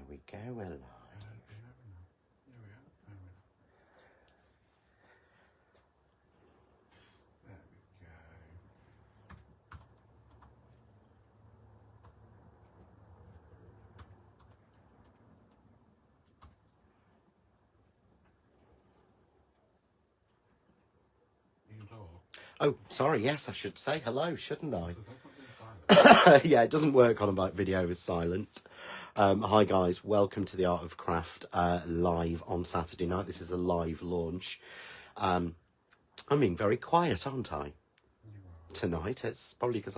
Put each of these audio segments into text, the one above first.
we go, we're live. Oh, sorry, yes, I should say hello, shouldn't I? Yeah, it doesn't work on a video with silent. Hi guys, welcome to the Art of Craft live on Saturday night. This is a live launch. I'm being very quiet, aren't I? Tonight. It's probably because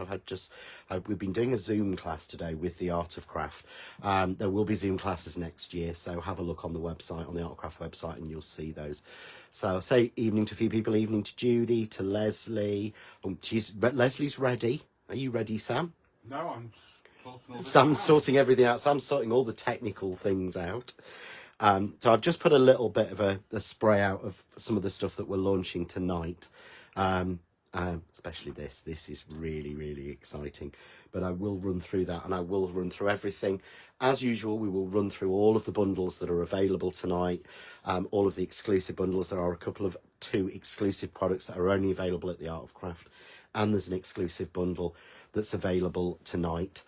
we've been doing a Zoom class today with the Art of Craft. There will be Zoom classes next year, so have a look on the website, on the Art of Craft website, and you'll see those. So I'll say evening to a few people, evening to Judy, to Leslie. Leslie's ready. Are you ready, Sam? No, I'm sorting all this Sam's out. sorting everything out. Sam's sorting all the technical things out. So I've just put a little bit of a spray out of some of the stuff that we're launching tonight. Especially this. This is really, really exciting. But I will run through that, and I will run through everything. As usual, we will run through all of the bundles that are available tonight, all of the exclusive bundles. There are two exclusive products that are only available at the Art of Craft, and there's an exclusive bundle that's available tonight.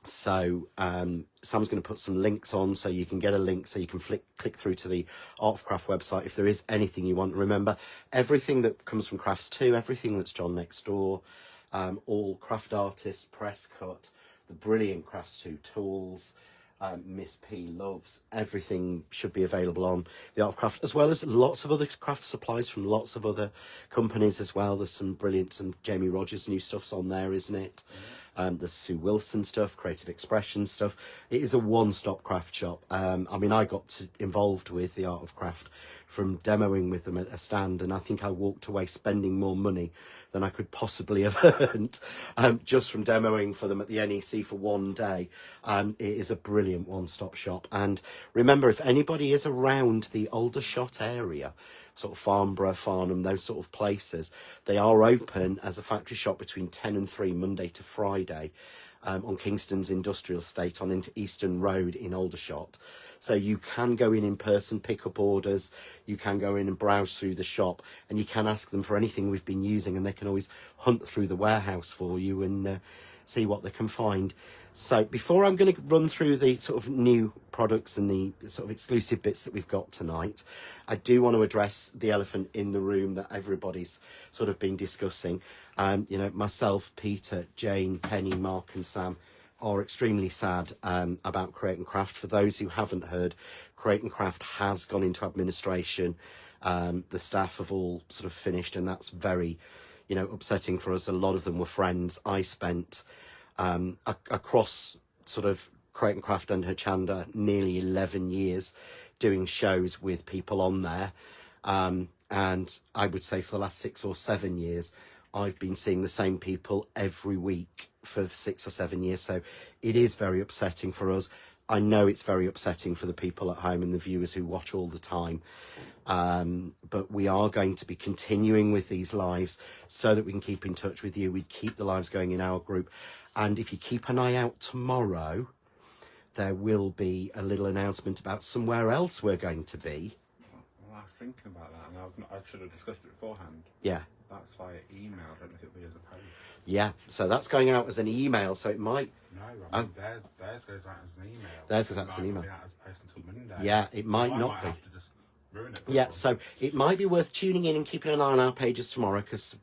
So Sam's going to put some links on, so you can get a link, so you can click through to the Art of Craft website if there is anything you want. Remember, everything that comes from Crafts 2, everything that's John Next Door, all craft artists, press cut, the brilliant Crafts 2 tools, Miss P loves, everything should be available on the Art of Craft, as well as lots of other craft supplies from lots of other companies as well. There's some Jamie Rogers new stuff's on there, isn't it? There's Sue Wilson stuff, Creative Expression stuff. It is a one-stop craft shop. I mean, I got involved with the Art of Craft from demoing with them at a stand, and I think I walked away spending more money than I could possibly have earned just from demoing for them at the NEC for one day. It is a brilliant one-stop shop. And remember, if anybody is around the Aldershot area, sort of Farnborough, Farnham, those sort of places, they are open as a factory shop between 10 and 3 Monday to Friday on Kingston's Industrial Estate on into Eastern Road in Aldershot. So you can go in person, pick up orders, you can go in and browse through the shop, and you can ask them for anything we've been using, and they can always hunt through the warehouse for you and see what they can find. So before I'm going to run through the sort of new products and the sort of exclusive bits that we've got tonight, I do want to address the elephant in the room that everybody's sort of been discussing. Myself, Peter, Jane, Penny, Mark and Sam are extremely sad about Create and Craft. For those who haven't heard, Create and Craft has gone into administration. The staff have all sort of finished, and that's very, upsetting for us. A lot of them were friends. I spent across sort of Create and Craft and Hochanda nearly 11 years doing shows with people on there. And I would say for the last 6 or 7 years, I've been seeing the same people every week for 6 or 7 years. So it is very upsetting for us. I know it's very upsetting for the people at home and the viewers who watch all the time. But we are going to be continuing with these lives so that we can keep in touch with you. We keep the lives going in our group. And if you keep an eye out tomorrow, there will be a little announcement about somewhere else we're going to be. Well, I was thinking about that, and I should have discussed it beforehand. Yeah. That's via email. I don't know if it'll be as a post. Yeah, so that's going out as an email, so it might... No, I mean, theirs goes out as an email. Theirs goes out as an email. It might not be out as a post until Monday. Yeah, it might not I might be. have to just ruin it. Yeah, so it might be worth tuning in and keeping an eye on our pages tomorrow, because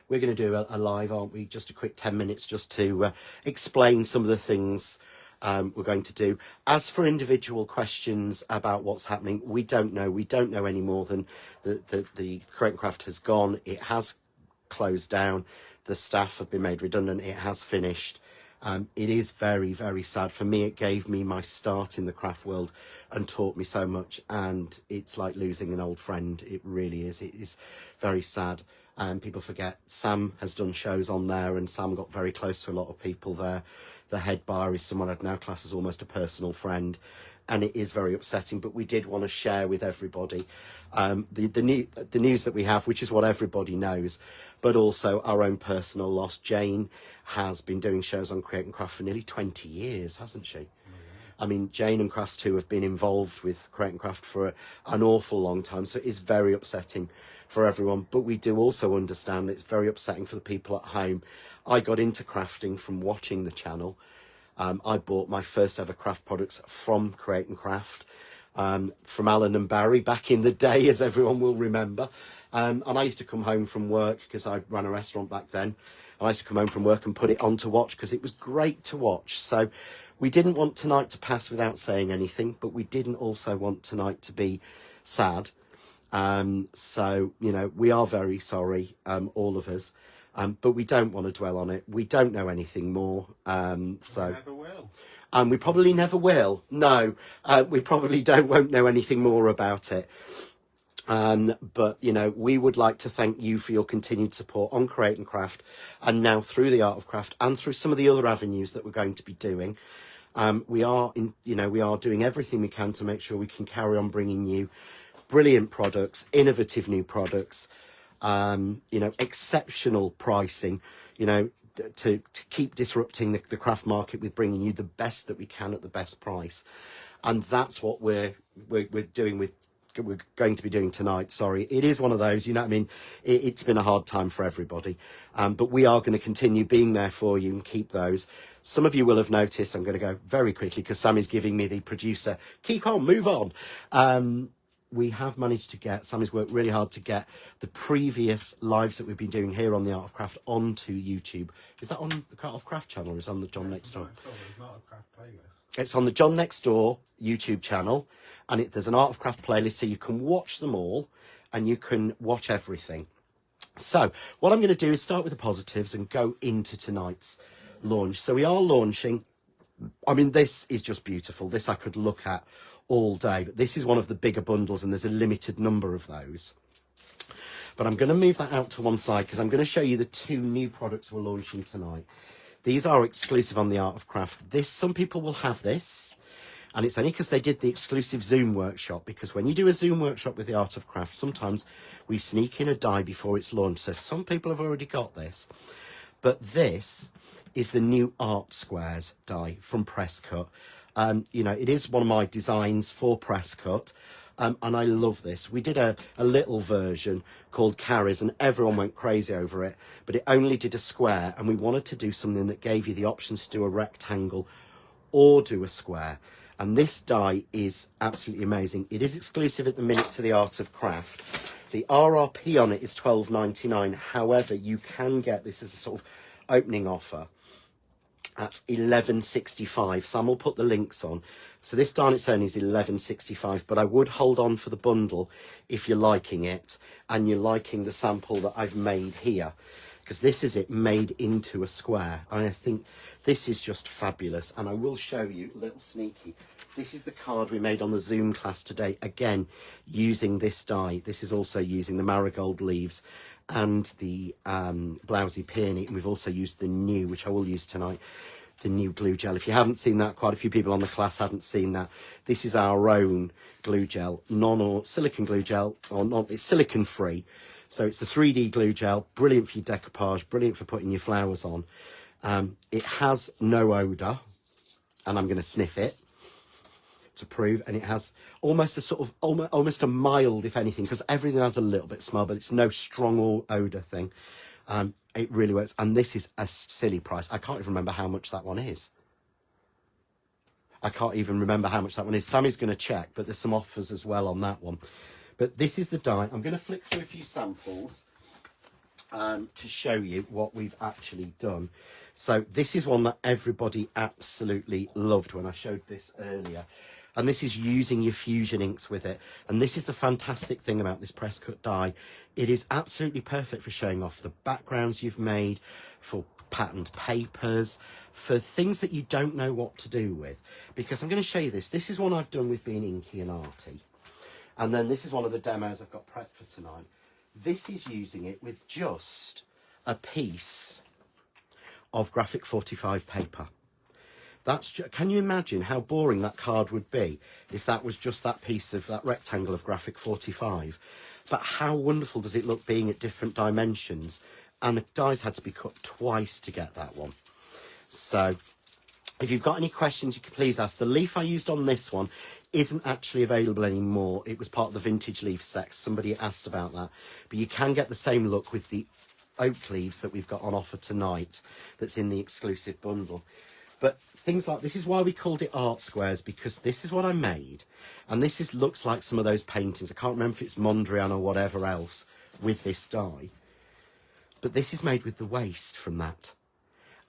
we're going to do a live, aren't we? Just a quick 10 minutes just to explain some of the things we're going to do. As for individual questions about what's happening, we don't know. We don't know any more than the Create and Craft has gone. It has closed down. The staff have been made redundant. It has finished. It is very, very sad. For me, it gave me my start in the craft world and taught me so much. And it's like losing an old friend. It really is. It is very sad. People forget Sam has done shows on there, and Sam got very close to a lot of people there. The head bar is someone I'd now class as almost a personal friend. And it is very upsetting, but we did want to share with everybody the news that we have, which is what everybody knows, but also our own personal loss. Jane has been doing shows on Create and Craft for nearly 20 years, hasn't she? I mean, Jane and Crafts too have been involved with Create and Craft for an awful long time, so it is very upsetting for everyone. But we do also understand that it's very upsetting for the people at home. I got into crafting from watching the channel. I bought my first ever craft products from Create and Craft, from Alan and Barry back in the day, as everyone will remember. And I used to come home from work, because I ran a restaurant back then. And I used to come home from work and put it on to watch, because it was great to watch. So we didn't want tonight to pass without saying anything, but we didn't also want tonight to be sad. So, you know, we are very sorry, all of us. But we don't want to dwell on it. We don't know anything more. So We never will. we probably never will. No, we probably won't know anything more about it. But, you know, we would like to thank you for your continued support on Create and Craft, and now through the Art of Craft and through some of the other avenues that we're going to be doing. We are doing everything we can to make sure we can carry on bringing you brilliant products, innovative new products, you know, exceptional pricing, you know, to keep disrupting the craft market with bringing you the best that we can at the best price. And that's what we're going to be doing tonight. Sorry, it is one of those, you know what I mean, it's been a hard time for everybody, but we are going to continue being there for you and keep those. Some of you will have noticed, I'm going to go very quickly because Sammy's giving me the producer, keep on, move on. We have managed to get, Sammy's worked really hard to get the previous lives that we've been doing here on the Art of Craft onto YouTube. Is that on the Art of Craft channel, or is it on the John Next Door? It's not a craft playlist. It's on the John Next Door YouTube channel, and there's an Art of Craft playlist, so you can watch them all and you can watch everything. So what I'm going to do is start with the positives and go into tonight's launch. So we are launching, I mean, this is just beautiful. This I could look at all day, but this is one of the bigger bundles and there's a limited number of those. But I'm going to move that out to one side because I'm going to show you the two new products we're launching tonight. These are exclusive on the Art of Craft. Some people will have this, and it's only because they did the exclusive Zoom workshop, because when you do a Zoom workshop with the Art of Craft, sometimes we sneak in a die before it's launched. So some people have already got this, but this is the new Art Squares die from Presscut. You know, it is one of my designs for Presscut, and I love this. We did a little version called Carries, and everyone went crazy over it, but it only did a square, and we wanted to do something that gave you the options to do a rectangle or do a square. And this die is absolutely amazing. It is exclusive at the minute to the Art of Craft. The RRP on it is $12.99. However, you can get this as a sort of opening offer at $11.65. Sam will put the links on. So this die on its own is $11.65, but I would hold on for the bundle if you're liking it and you're liking the sample that I've made here, because this is it made into a square. And I think this is just fabulous. And I will show you a little sneaky. This is the card we made on the Zoom class today, again using this die. This is also using the marigold leaves and the blousy peony, and we've also used the new, which I will use tonight, the new glue gel. If you haven't seen that, quite a few people on the class hadn't seen that. This is our own glue gel, or silicone glue gel, or not, it's silicone free. So it's the 3D glue gel, brilliant for your decoupage, brilliant for putting your flowers on. It has no odour, and I'm going to sniff it to prove, and it has almost a sort of almost a mild, if anything, because everything has a little bit of smell, but it's no strong odour thing. It really works, and this is a silly price. I can't even remember how much that one is. Sammy's going to check, but there's some offers as well on that one. But this is the die. I'm going to flick through a few samples to show you what we've actually done. So this is one that everybody absolutely loved when I showed this earlier. And this is using your fusion inks with it. And this is the fantastic thing about this Presscut die. It is absolutely perfect for showing off the backgrounds you've made, for patterned papers, for things that you don't know what to do with. Because I'm going to show you this. This is one I've done with being inky and arty. And then this is one of the demos I've got prepped for tonight. This is using it with just a piece of graphic 45 paper. Can you imagine how boring that card would be if that was just that piece of that rectangle of graphic 45? But how wonderful does it look being at different dimensions? And the dies had to be cut twice to get that one. So If you've got any questions, you can please ask. The leaf I used on this one isn't actually available anymore. It was part of the vintage leaf set. Somebody asked about that. But you can get the same look with the oak leaves that we've got on offer tonight that's in the exclusive bundle. But things like this is why we called it art squares, because this is what I made. And this is looks like some of those paintings. I can't remember if it's Mondrian or whatever else with this die. But this is made with the waste from that.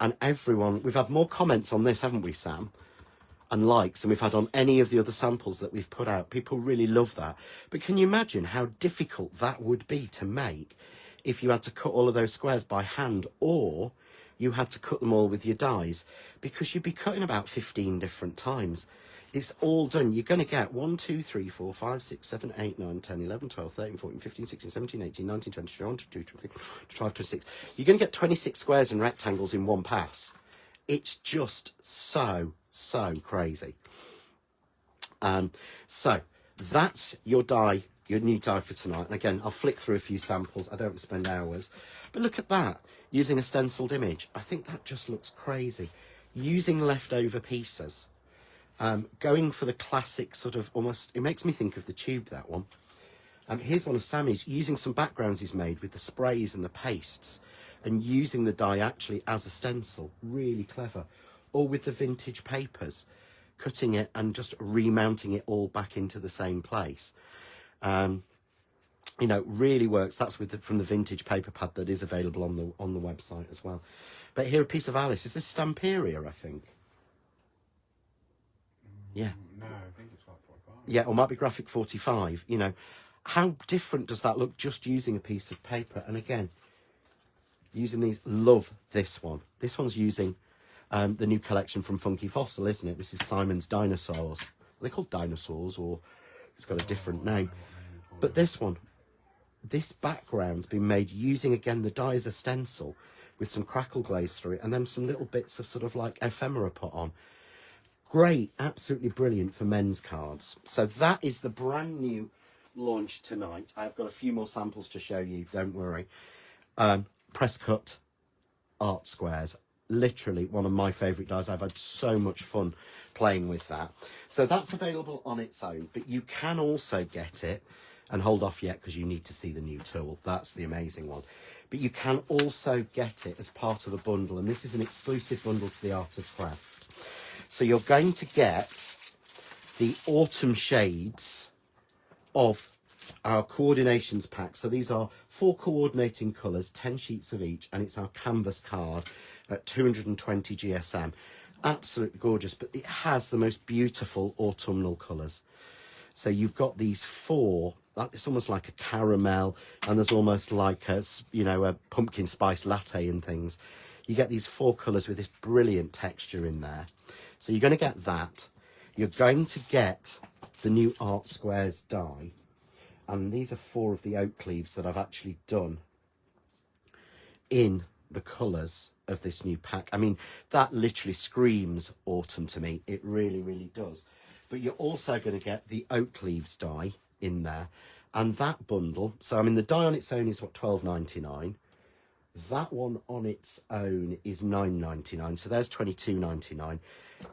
And everyone, we've had more comments on this, haven't we, Sam? And likes than we've had on any of the other samples that we've put out. People really love that. But can you imagine how difficult that would be to make if you had to cut all of those squares by hand, or you had to cut them all with your dies? Because you'd be cutting about 15 different times. It's all done. You're going to get 1, 2, 3, 4, 5, 6, 7, 8, 9, 10, 11, 12, 13, 14, 15, 16, 17, 18, 19, 20, 21, 22, 23, 25, 26. You're going to get 26 squares and rectangles in one pass. It's just so crazy. So that's your die, your new die for tonight. And again, I'll flick through a few samples. I don't spend hours. But look at that, using a stenciled image. I think that just looks crazy. Using leftover pieces. Going for the classic sort of almost, it makes me think of the tube, that one. Here's one of Sammy's, using some backgrounds he's made with the sprays and the pastes, and using the die actually as a stencil. Really clever. Or with the vintage papers, cutting it and just remounting it all back into the same place. You know, really works. That's with from the vintage paper pad that is available on the website as well. But here, a piece of Alice. Is this Stamperia, I think? Yeah. No, I think it's like 45. Yeah, or might be Graphic 45. You know, how different does that look just using a piece of paper? And again, using these, love this one. This one's using the new collection from Funky Fossil, isn't it? This is Simon's Dinosaurs. Are they called dinosaurs, or it's got a different name? But this one, this background's been made using, again, the die as a stencil with some crackle glaze through it, and then some little bits of sort of like ephemera put on. Great, absolutely brilliant for men's cards. So that is the brand new launch tonight. I've got a few more samples to show you, don't worry. Press cut art squares. Literally one of my favourite dies. I've had so much fun playing with that. So that's available on its own, but you can also get it, and hold off yet because you need to see the new tool. That's the amazing one. But you can also get it as part of a bundle, and this is an exclusive bundle to the Art of Craft. So you're going to get the autumn shades of our coordinations pack. So these are 4 coordinating colours, 10 sheets of each, and it's our canvas card at 220 GSM. Absolutely gorgeous, but it has the most beautiful autumnal colours. So you've got these 4, it's almost like a caramel, and there's almost like a, you know, a pumpkin spice latte and things. You get these 4 colours with this brilliant texture in there. So you're going to get that. You're going to get the new Art Squares die. And these are 4 of the oak leaves that I've actually done in the colours of this new pack. I mean, that literally screams autumn to me. It really, really does. But you're also going to get the oak leaves die in there. And that bundle, so I mean, the die on its own is what, £12.99. That one on its own is £9.99. So there's £22.99.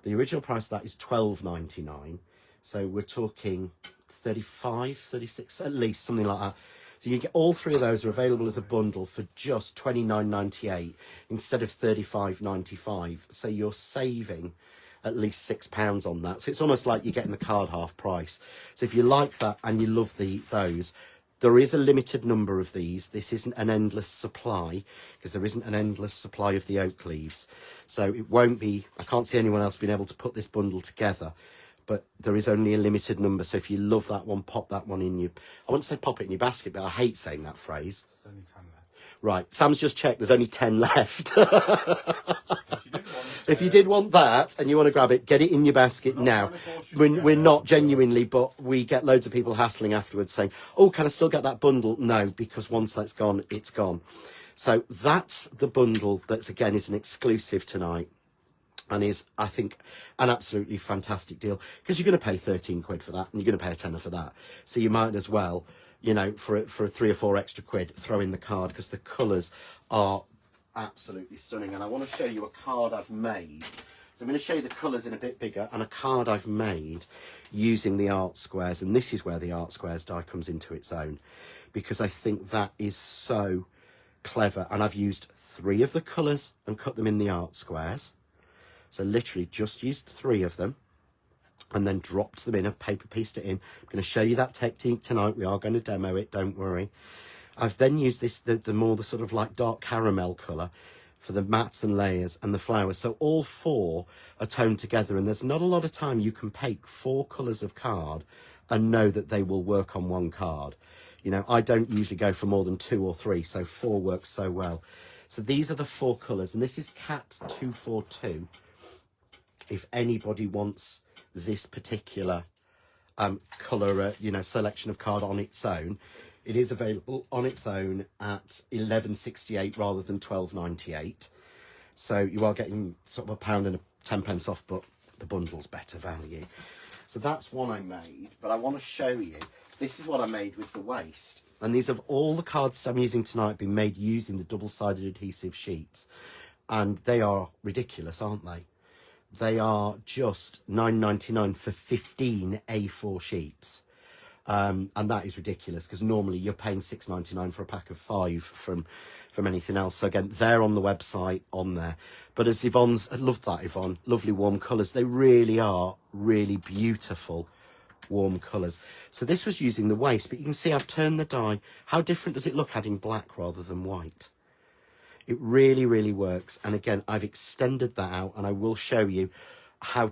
The original price of that is £12.99. So we're talking 35, 36, at least, something like that. So you get all 3 of those are available as a bundle for just £29.98 instead of £35.95. So you're saving at least £6 on that. So it's almost like you're getting the card half price. So if you like that and you love those, there is a limited number of these. This isn't an endless supply, because there isn't an endless supply of the oak leaves. So it won't be, I can't see anyone else being able to put this bundle together, but there is only a limited number. So if you love that one, pop that one in your, I wouldn't say pop it in your basket, but I hate saying that phrase. There's only 10 left. Right, Sam's just checked, there's only 10 left. If you did want If you did want that and you want to grab it, get it in your basket now. We're not genuinely, but we get loads of people hassling afterwards saying, oh, can I still get that bundle? No, because once that's gone, it's gone. So that's the bundle that's, again, is an exclusive tonight, and is, I think, an absolutely fantastic deal, because you're going to pay 13 quid for that, and you're going to pay a tenner for that. So you might as well, you know, for 3 or 4 extra quid, throw in the card, because the colours are absolutely stunning. And I want to show you a card I've made So I'm going to show you the colours in a bit bigger, and a card I've made using the art squares, and this is where the art squares die comes into its own, because I think that is so clever. And I've used 3 of the colours and cut them in the art squares. So literally just used 3 of them and then dropped them in, I've paper pieced it in. I'm going to show you that technique tonight. We are going to demo it, don't worry. I've then used this, the more the sort of like dark caramel colour for the mats and layers and the flowers. So all 4 are toned together, and there's not a lot of time you can pick 4 colours of card and know that they will work on one card. You know, I don't usually go for more than 2 or 3, so 4 works so well. So these are the 4 colours, and this is Cat 242. If anybody wants this particular colour, you know, selection of card on its own, it is available on its own at £11.68 rather than £12.98. So you are getting sort of £1 and 10 pence off, but the bundle's better value. So that's one I made, but I want to show you, this is what I made with the waist. And these have all the cards I'm using tonight been made using the double-sided adhesive sheets. And they are ridiculous, aren't they? They are just £9.99 for 15 A4 sheets. And that is ridiculous, because normally you're paying £6.99 for a pack of 5 from anything else. So again, they're on the website on there. But as Yvonne's, I love that, Yvonne, lovely warm colours. They really are really beautiful warm colours. So this was using the waist, but you can see I've turned the die. How different does it look adding black rather than white? It really, really works. And again, I've extended that out, and I will show you how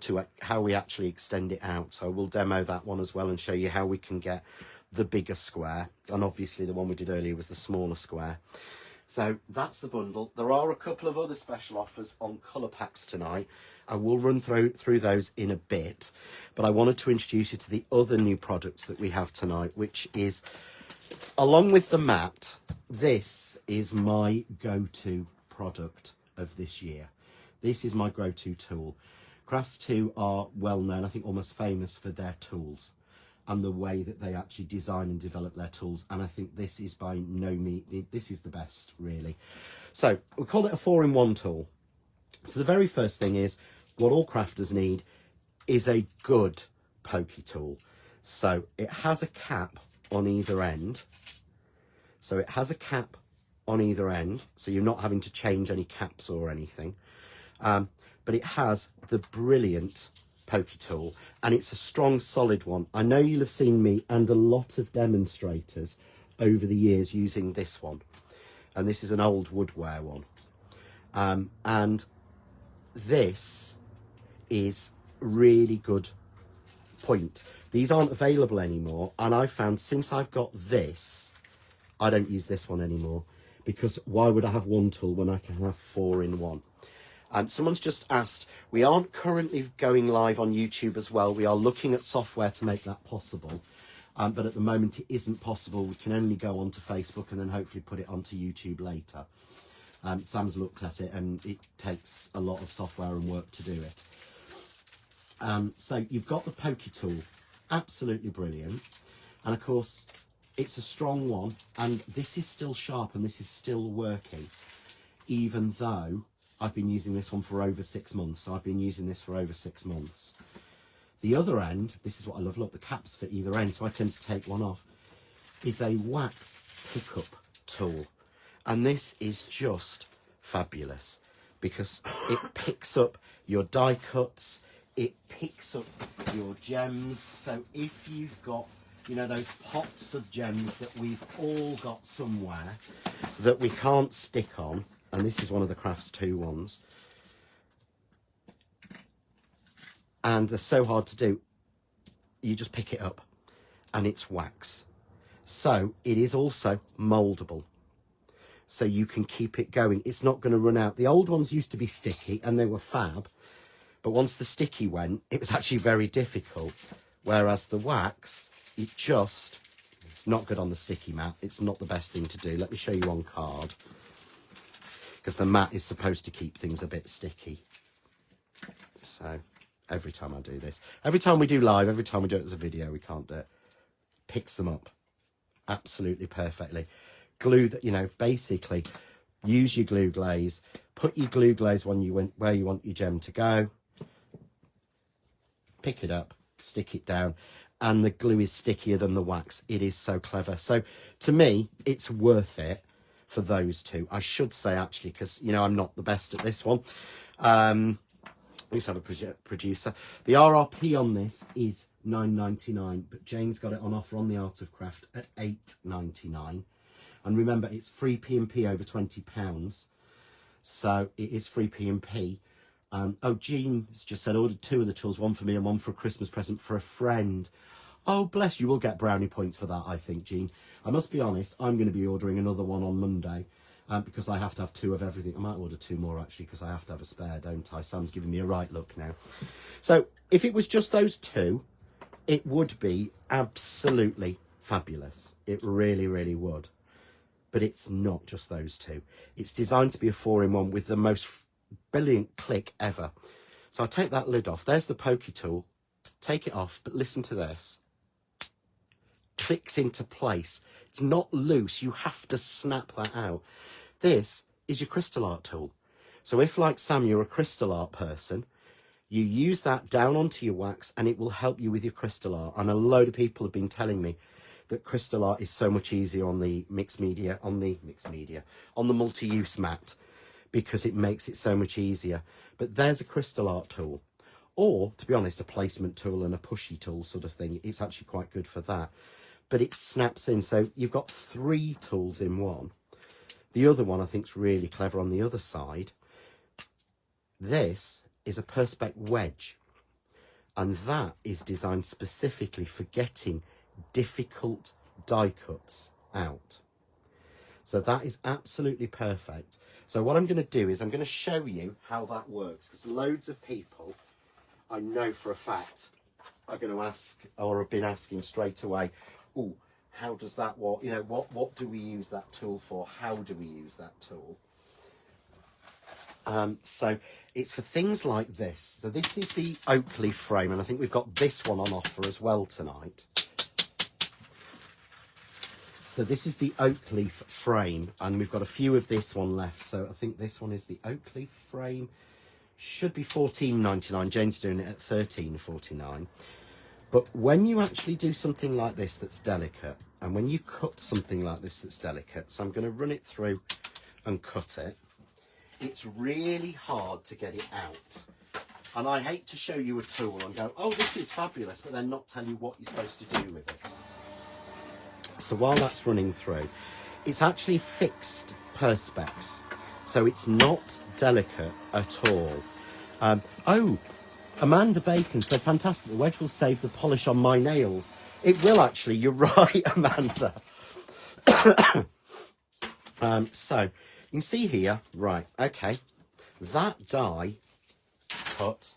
we actually extend it out. So I will demo that one as well and show you how we can get the bigger square. And obviously the one we did earlier was the smaller square. So that's the bundle. There are a couple of other special offers on colour packs tonight. I will run through those in a bit, but I wanted to introduce you to the other new products that we have tonight, which is, along with the mat, this is my go-to product of this year. This is my go-to tool. Crafts2 are well known, I think almost famous for their tools and the way that they actually design and develop their tools. And I think this is by no means, this is the best, really. So we call it a 4-in-1 tool. So the very first thing is, what all crafters need is a good pokey tool. So it has a cap on either end. So it has a cap on either end, so you're not having to change any caps or anything. But it has the brilliant pokey tool, and it's a strong, solid one. I know you'll have seen me and a lot of demonstrators over the years using this one. And this is an old woodware one. And this is really good point. These aren't available anymore, and I've found since I've got this, I don't use this one anymore, because why would I have one tool when I can have 4 in 1? Someone's just asked, we aren't currently going live on YouTube as well. We are looking at software to make that possible. But at the moment it isn't possible. We can only go onto Facebook and then hopefully put it onto YouTube later. Sam's looked at it, and it takes a lot of software and work to do it. So you've got the pokey tool, absolutely brilliant. And of course, it's a strong one, and this is still sharp and this is still working, even though I've been using this one for over 6 months. So I've been using this for over 6 months. The other end, this is what I love, look, the caps for either end, so I tend to take one off, is a wax pickup tool. And this is just fabulous, because it picks up your die cuts, it picks up your gems. So if you've got, you know, those pots of gems that we've all got somewhere that we can't stick on, and this is one of the Crafts2 ones, and they're so hard to do, you just pick it up and it's wax. So it is also mouldable, so you can keep it going. It's not going to run out. The old ones used to be sticky and they were fab, but once the sticky went, it was actually very difficult. Whereas the wax, it's not good on the sticky mat. It's not the best thing to do. Let me show you on card, because the mat is supposed to keep things a bit sticky. So every time I do this, every time we do live, every time we do it as a video, we can't do it. Picks them up absolutely perfectly. Glue that, you know, basically use your glue glaze, put your glue glaze where you want your gem to go, pick it up, stick it down, and the glue is stickier than the wax. It is so clever. So to me, it's worth it for those two. I should say, actually, because, you know, I'm not the best at this one. We used to have a producer. The RRP on this is £9.99, but Jane's got it on offer on the Art of Craft at £8.99. And remember, it's free P&P over £20. So it is free P&P. Oh, Jean has just said, ordered 2 of the tools, one for me and one for a Christmas present for a friend. Oh, bless you. Will get brownie points for that, I think, Jean. I must be honest, I'm going to be ordering another one on Monday because I have to have 2 of everything. I might order 2 more, actually, because I have to have a spare, don't I? Sam's giving me a right look now. So if it was just those 2, it would be absolutely fabulous. It really, really would. But it's not just those 2. It's designed to be a 4-in-1 with the most brilliant click ever. So I take that lid off. There's the pokey tool. Take it off, but listen to this. Clicks into place. It's not loose. You have to snap that out. This is your crystal art tool. So if, like Sam, you're a crystal art person, you use that down onto your wax and it will help you with your crystal art. And a load of people have been telling me that crystal art is so much easier on the on the multi-use mat because it makes it so much easier. But there's a crystal art tool. Or, to be honest, a placement tool and a pushy tool sort of thing. It's actually quite good for that. But it snaps in. So you've got 3 tools in one. The other one I think is really clever on the other side. This is a Perspex wedge. And that is designed specifically for getting difficult die cuts out. So that is absolutely perfect. So what I'm going to do is I'm going to show you how that works. Because loads of people, I know for a fact, are going to ask or have been asking straight away, oh, how does that work? You know, what do we use that tool for? How do we use that tool? So it's for things like this. So this is the oak leaf frame, and I think we've got this one on offer as well tonight. So this is the oak leaf frame, and we've got a few of this one left. So I think this one is the oak leaf frame. Should be $14.99. Jane's doing it at $13.49. But when you actually do something like this that's delicate, and when you cut something like this that's delicate, so I'm going to run it through and cut it, it's really hard to get it out. And I hate to show you a tool and go, oh, this is fabulous, but then not tell you what you're supposed to do with it. So while that's running through, it's actually fixed Perspex. So it's not delicate at all. Oh, Amanda Bacon said, fantastic, the wedge will save the polish on my nails. It will actually, you're right, Amanda. So you can see here, right, okay, that die cut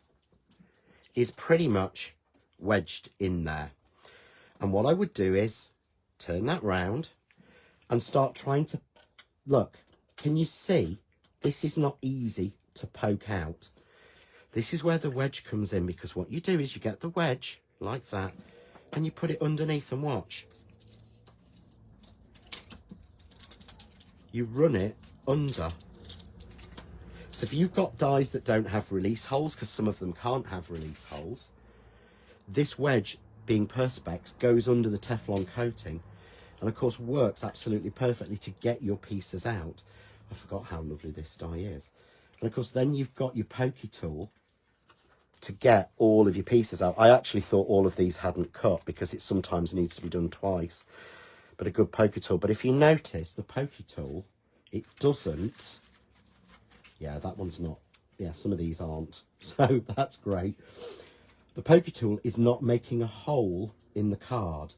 is pretty much wedged in there. And what I would do is turn that round and start trying to, look, can you see? This is not easy to poke out. This is where the wedge comes in, because what you do is you get the wedge like that and you put it underneath and watch. You run it under. So if you've got dies that don't have release holes, because some of them can't have release holes, this wedge, being Perspex, goes under the Teflon coating and of course works absolutely perfectly to get your pieces out. I forgot how lovely this die is. And of course then you've got your pokey tool to get all of your pieces out. I actually thought all of these hadn't cut because it sometimes needs to be done twice. But a good pokey tool. But if you notice, the pokey tool, it doesn't... Yeah, that one's not. Yeah, some of these aren't. So that's great. The pokey tool is not making a hole in the card,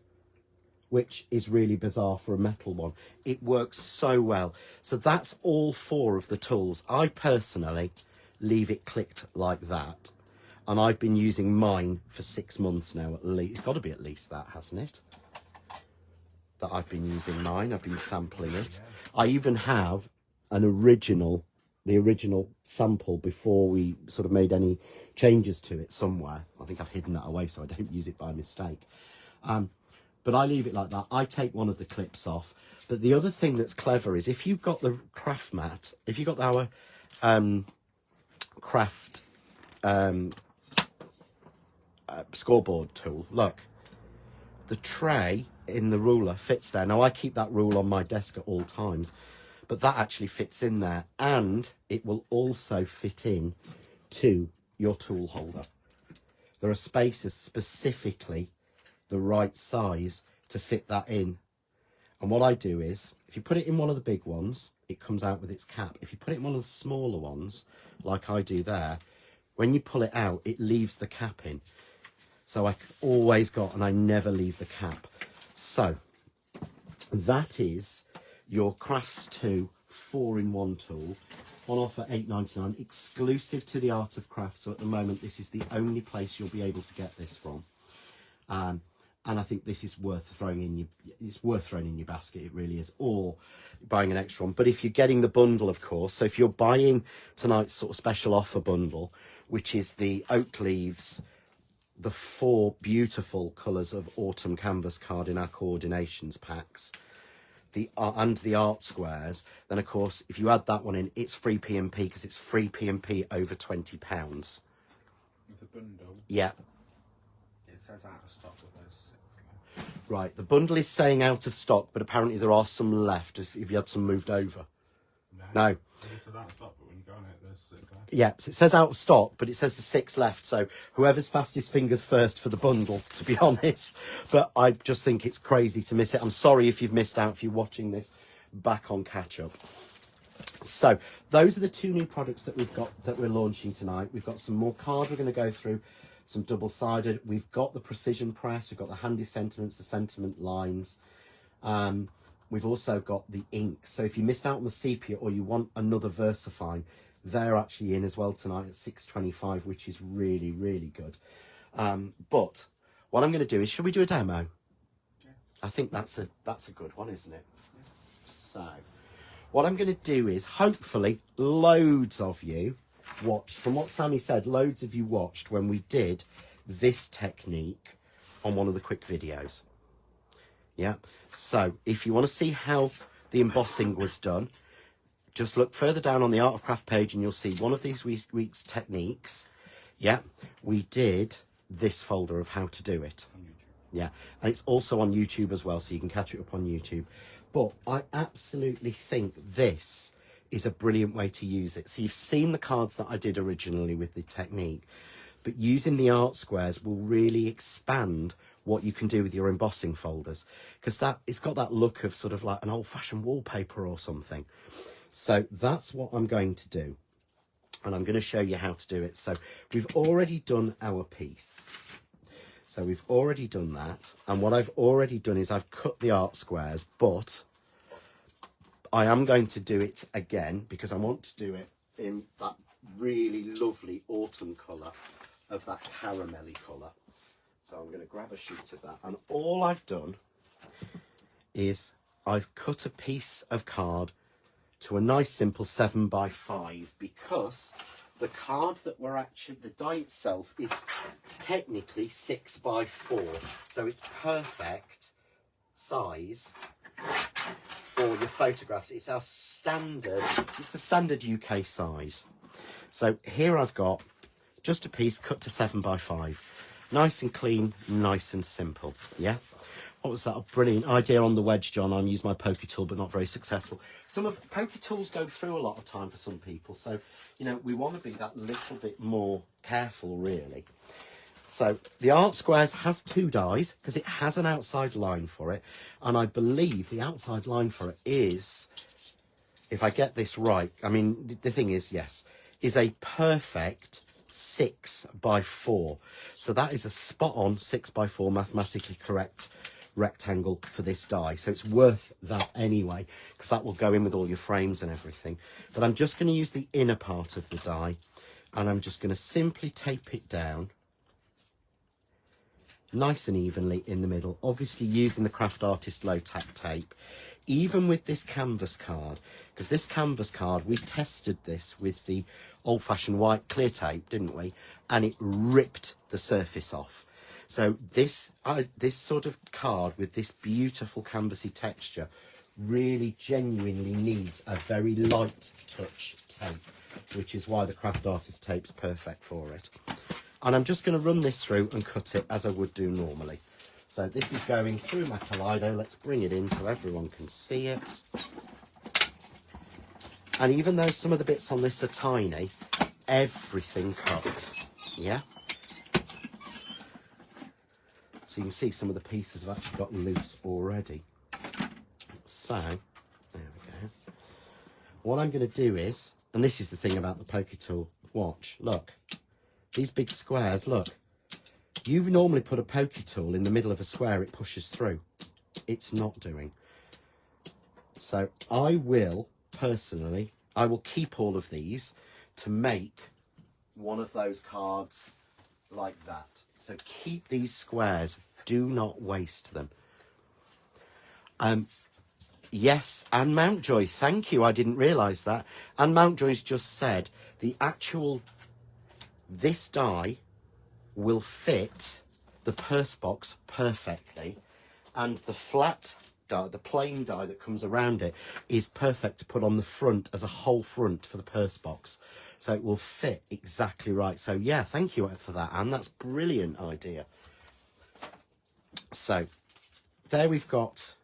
which is really bizarre for a metal one. It works so well. So that's all 4 of the tools. I personally leave it clicked like that. And I've been using mine for 6 months now at least. It's got to be at least that, hasn't it? That I've been using mine. I've been sampling it. I even have an original, the original sample before we sort of made any changes to it somewhere. I think I've hidden that away so I don't use it by mistake. But I leave it like that. I take one of the clips off. But the other thing that's clever is if you've got the craft mat, if you've got our craft scoreboard tool, look, the tray in the ruler fits there. Now I keep that rule on my desk at all times, but that actually fits in there, and it will also fit in to your tool holder. There are spaces specifically the right size to fit that in. And what I do is, if you put it in one of the big ones, it comes out with its cap. If you put it in one of the smaller ones, like I do there, when you pull it out, it leaves the cap in. So I've always got, and I never leave the cap. So that is your Crafts 2 4-in-1 tool, on offer £8.99, exclusive to the Art of Craft. So at the moment, this is the only place you'll be able to get this from. And I think this is worth throwing in your basket. It really is, or buying an extra one. But if you're getting the bundle, of course, so if you're buying tonight's sort of special offer bundle, which is the oak leaves, the 4 beautiful colours of autumn canvas card in our coordinations packs, and the art squares, then of course if you add that one in, it's free P&P, because it's free P&P over £20. With the bundle, yeah. it says out of stock, but there's 6 left. Right, the bundle is saying out of stock, but apparently there are some left if you had some moved over. No. It says out of stock, but when you go on it, there's 6 left. Yeah, so it says out of stock, but it says the 6 left. So whoever's fastest fingers first for the bundle, to be honest. But I just think it's crazy to miss it. I'm sorry if you've missed out, if you're watching this back on catch up. So those are the 2 new products that we've got, that we're launching tonight. We've got some more card we're going to go through, some double-sided. We've got the precision press. We've got the handy sentiments, the sentiment lines. We've also got the ink. So if you missed out on the sepia, or you want another VersaFine, they're actually in as well tonight at £6.25, which is really, really good. But what I'm going to do is, should we do a demo? Yeah. I think that's a good one, isn't it? Yeah. So what I'm going to do is, hopefully loads of you watched, from what Sammy said, loads of you watched when we did this technique on one of the quick videos. Yeah, so if you want to see how the embossing was done, just look further down on the Art of Craft page and you'll see one of these week's techniques. Yeah, we did this folder of how to do it. On YouTube. Yeah, and it's also on YouTube as well, so you can catch it up on YouTube. But I absolutely think this is a brilliant way to use it. So you've seen the cards that I did originally with the technique, but using the art squares will really expand what you can do with your embossing folders, because it's got that look of sort of like an old-fashioned wallpaper or something. So that's what I'm going to do, and I'm going to show you how to do it. So we've already done our piece. So we've already done that, and what I've already done is I've cut the art squares, but I am going to do it again because I want to do it in that really lovely autumn colour of that caramelly colour. So I'm going to grab a sheet of that, and all I've done is I've cut a piece of card to a nice simple 7x5, because the card that we're actually, the die itself is technically 6x4, so it's perfect size for your photographs. It's our standard, it's the standard UK size. So here I've got just a piece cut to 7x5, nice and clean, nice and simple. Yeah. What was that? A brilliant idea on the wedge, John. I'm using my pokey tool, but not very successful. Some of pokey tools go through a lot of time for some people. So, you know, we want to be that little bit more careful, really. So the art squares has 2 dies because it has an outside line for it. And I believe the outside line for it is, if I get this right, I mean, the thing is, yes, is a perfect 6x4. So that is a spot on 6x4 mathematically correct rectangle for this die. So it's worth that anyway, because that will go in with all your frames and everything. But I'm just going to use the inner part of the die, and I'm just going to simply tape it down nice and evenly in the middle, obviously using the Craft Artist low tack tape. Even with this canvas card, because this canvas card, we tested this with the old-fashioned white clear tape, didn't we? And it ripped the surface off. So this sort of card with this beautiful canvasy texture really genuinely needs a very light touch tape, which is why the Craft Artist tape's perfect for it. And I'm just going to run this through and cut it as I would do normally. So this is going through my Kaleido. Let's bring it in so everyone can see it. And even though some of the bits on this are tiny, everything cuts, yeah? So you can see some of the pieces have actually gotten loose already. So, there we go. What I'm going to do is, and this is the thing about the poker tool, watch, look. These big squares, look. You normally put a poker tool in the middle of a square, it pushes through. It's not doing. So I will, personally, I will keep all of these to make one of those cards like that. So keep these squares. Do not waste them. Yes, and Mountjoy, thank you. I didn't realise that. And Mountjoy's just said the actual, this die will fit the purse box perfectly, and the flat die, the plain die that comes around it, is perfect to put on the front as a whole front for the purse box, so it will fit exactly right. So yeah, thank you for that, Anne. That's a brilliant idea. So there we've got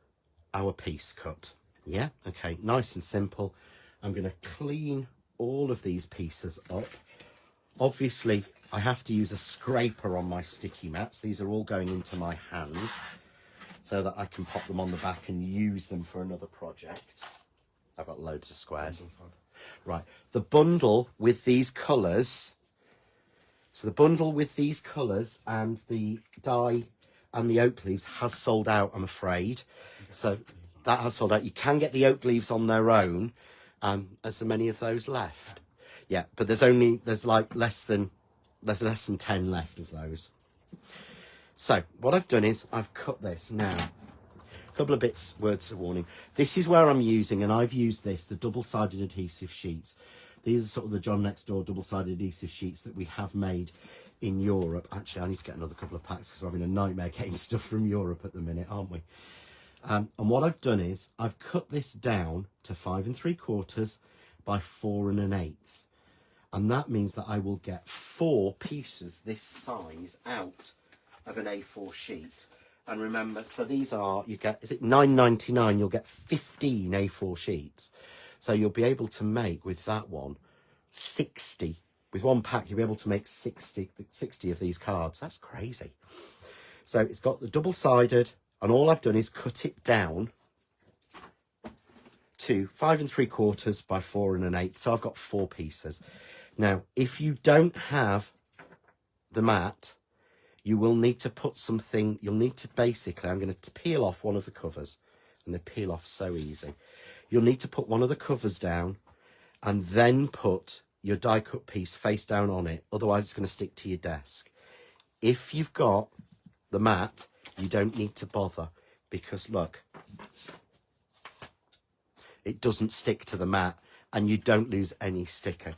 our piece cut. Yeah, okay, nice and simple. I'm going to clean all of these pieces up. Obviously I have to use a scraper on my sticky mats. These are all going into my hand so that I can pop them on the back and use them for another project. I've got loads of squares. Right, the bundle with these colours. So the bundle with these colours and the die and the oak leaves has sold out, I'm afraid. So that has sold out. You can get the oak leaves on their own. Is there many of those left? Yeah, but there's like less than 10 left of those. So what I've done is I've cut this now. A couple of bits, words of warning. This is where I'm using, and I've used this, the double-sided adhesive sheets. These are sort of the John Next Door double-sided adhesive sheets that we have made in Europe. Actually, I need to get another couple of packs because we're having a nightmare getting stuff from Europe at the minute, aren't we? And what I've done is I've cut this down to 5 3/4 by 4 1/8. And that means that I will get 4 pieces this size out of an A4 sheet. And remember, so these are, you get, is it £9.99? You'll get 15 A4 sheets. So you'll be able to make, with that one, 60. With one pack, you'll be able to make 60 of these cards. That's crazy. So it's got the double-sided, and all I've done is cut it down to 5 3/4 by 4 1/8. So I've got 4 pieces. Now, if you don't have the mat, you will need to put something, you'll need to basically, I'm going to peel off one of the covers, and they peel off so easy. You'll need to put one of the covers down and then put your die cut piece face down on it. Otherwise, it's going to stick to your desk. If you've got the mat, you don't need to bother because look, it doesn't stick to the mat and you don't lose any sticker.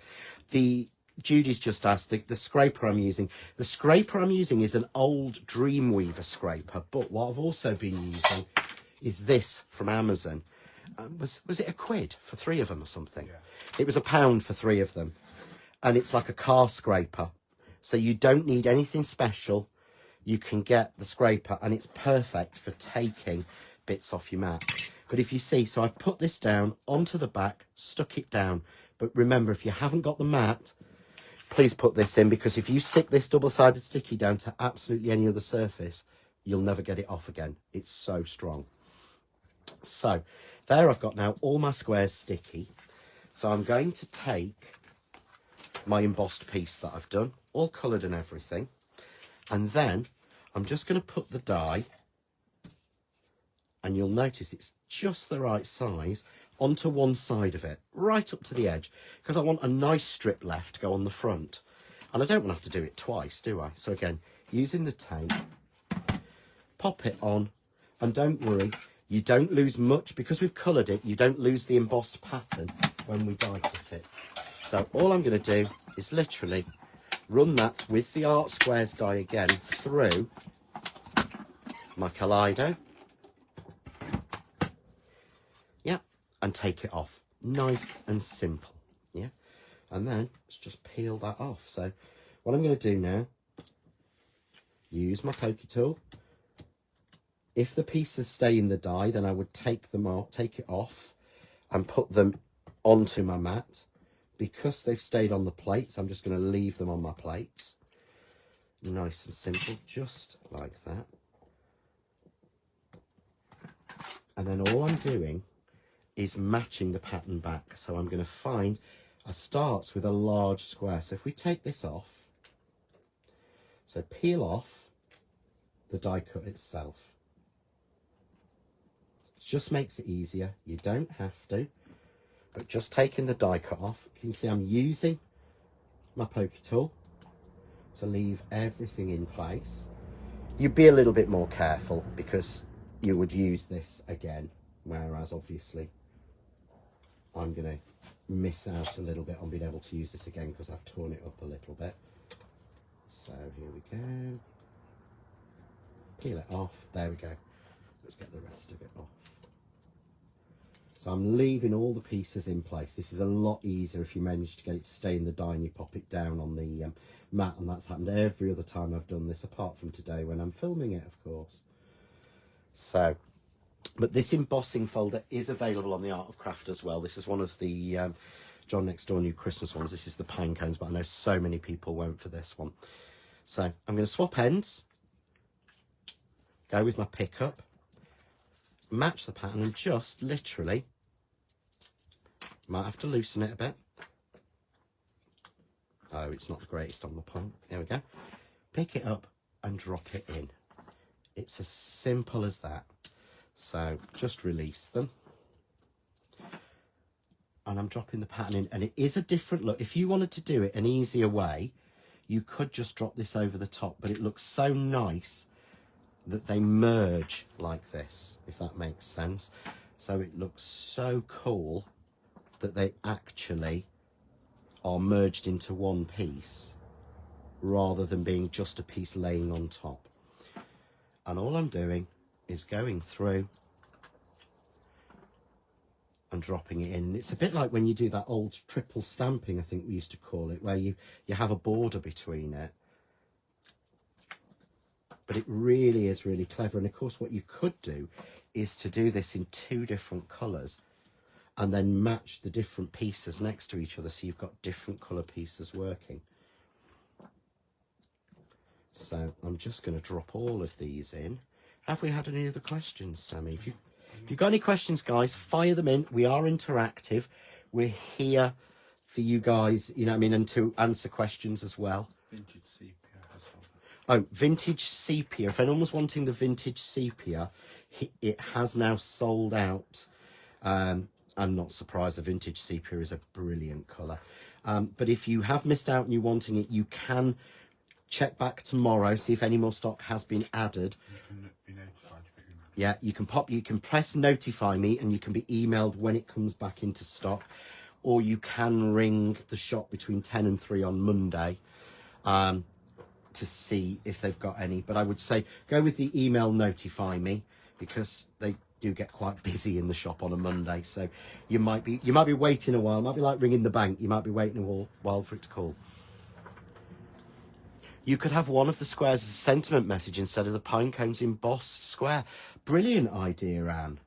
Judy's just asked, the scraper I'm using. The scraper I'm using is an old Dreamweaver scraper, but what I've also been using is this from Amazon. Was it £1 for 3 of them or something? Yeah. It was £1 for 3 of them. And it's like a car scraper. So you don't need anything special. You can get the scraper and it's perfect for taking bits off your mat. But if you see, so I've put this down onto the back, stuck it down. But remember, if you haven't got the mat, please put this in, because if you stick this double-sided sticky down to absolutely any other surface, you'll never get it off again. It's so strong. So there I've got now all my squares sticky. So I'm going to take my embossed piece that I've done, all coloured and everything. And then I'm just going to put the die, and you'll notice it's just the right size, onto one side of it, right up to the edge, because I want a nice strip left to go on the front. And I don't want to have to do it twice, do I? So again, using the tape, pop it on, and don't worry, you don't lose much, because we've coloured it, you don't lose the embossed pattern when we die cut it. So all I'm going to do is literally run that with the Art Squares die again through my Kaleido. Yeah, and take it off. Nice and simple. Yeah, and then let's just peel that off. So what I'm going to do now use my pokey tool. If the pieces stay in the die, then I would take it off and put them onto my mat. Because they've stayed on the plates, I'm just going to leave them on my plates. Nice and simple, just like that. And then all I'm doing is matching the pattern back. So I'm going to find, I start with a large square. So if we take this off, so peel off the die cut itself. It just makes it easier. You don't have to, but just taking the die cut off, you can see I'm using my pokey tool to leave everything in place. You'd be a little bit more careful because you would use this again, whereas obviously I'm going to miss out a little bit on being able to use this again because I've torn it up a little bit. So here we go. Peel it off. There we go. Let's get the rest of it off. So I'm leaving all the pieces in place. This is a lot easier if you manage to get it to stay in the die and you pop it down on the mat, and that's happened every other time I've done this, apart from today when I'm filming it, of course. So, but this embossing folder is available on the Art of Craft as well. This is one of the John Next Door New Christmas ones. This is the pine cones, but I know so many people won't for this one. So I'm going to swap ends, go with my pickup, match the pattern, and just literally, might have to loosen it a bit. Oh, it's not the greatest on the palm. There we go. Pick it up and drop it in. It's as simple as that. So just release them. And I'm dropping the pattern in, and it is a different look. If you wanted to do it an easier way, you could just drop this over the top, but it looks so nice that they merge like this, if that makes sense. So it looks so cool that they actually are merged into one piece rather than being just a piece laying on top. And all I'm doing is going through and dropping it in. It's a bit like when you do that old triple stamping, I think we used to call it, where you have a border between it. But it really is really clever. And of course what you could do is to do this in 2 different colours and then match the different pieces next to each other, so you've got different colour pieces working. So I'm just going to drop all of these in. Have we had any other questions, Sammy? If you've got any questions, guys, fire them in. We are interactive. We're here for you guys, you know what I mean, and to answer questions as well. Vintage sepia has something. Oh, vintage sepia. If anyone was wanting the vintage sepia, it has now sold out. I'm not surprised. The vintage sepia is a brilliant colour. But if you have missed out and you're wanting it, you can check back tomorrow, see if any more stock has been added. You can be notified to be emailed. Yeah, you can press notify me and you can be emailed when it comes back into stock, or you can ring the shop between 10 and 3 on Monday to see if they've got any. But I would say go with the email notify me, because they do get quite busy in the shop on a Monday. So you might be waiting a while. It might be like ringing the bank. You might be waiting a while for it to call. You could have one of the squares as a sentiment message instead of the pine cones embossed square. Brilliant idea, Anne.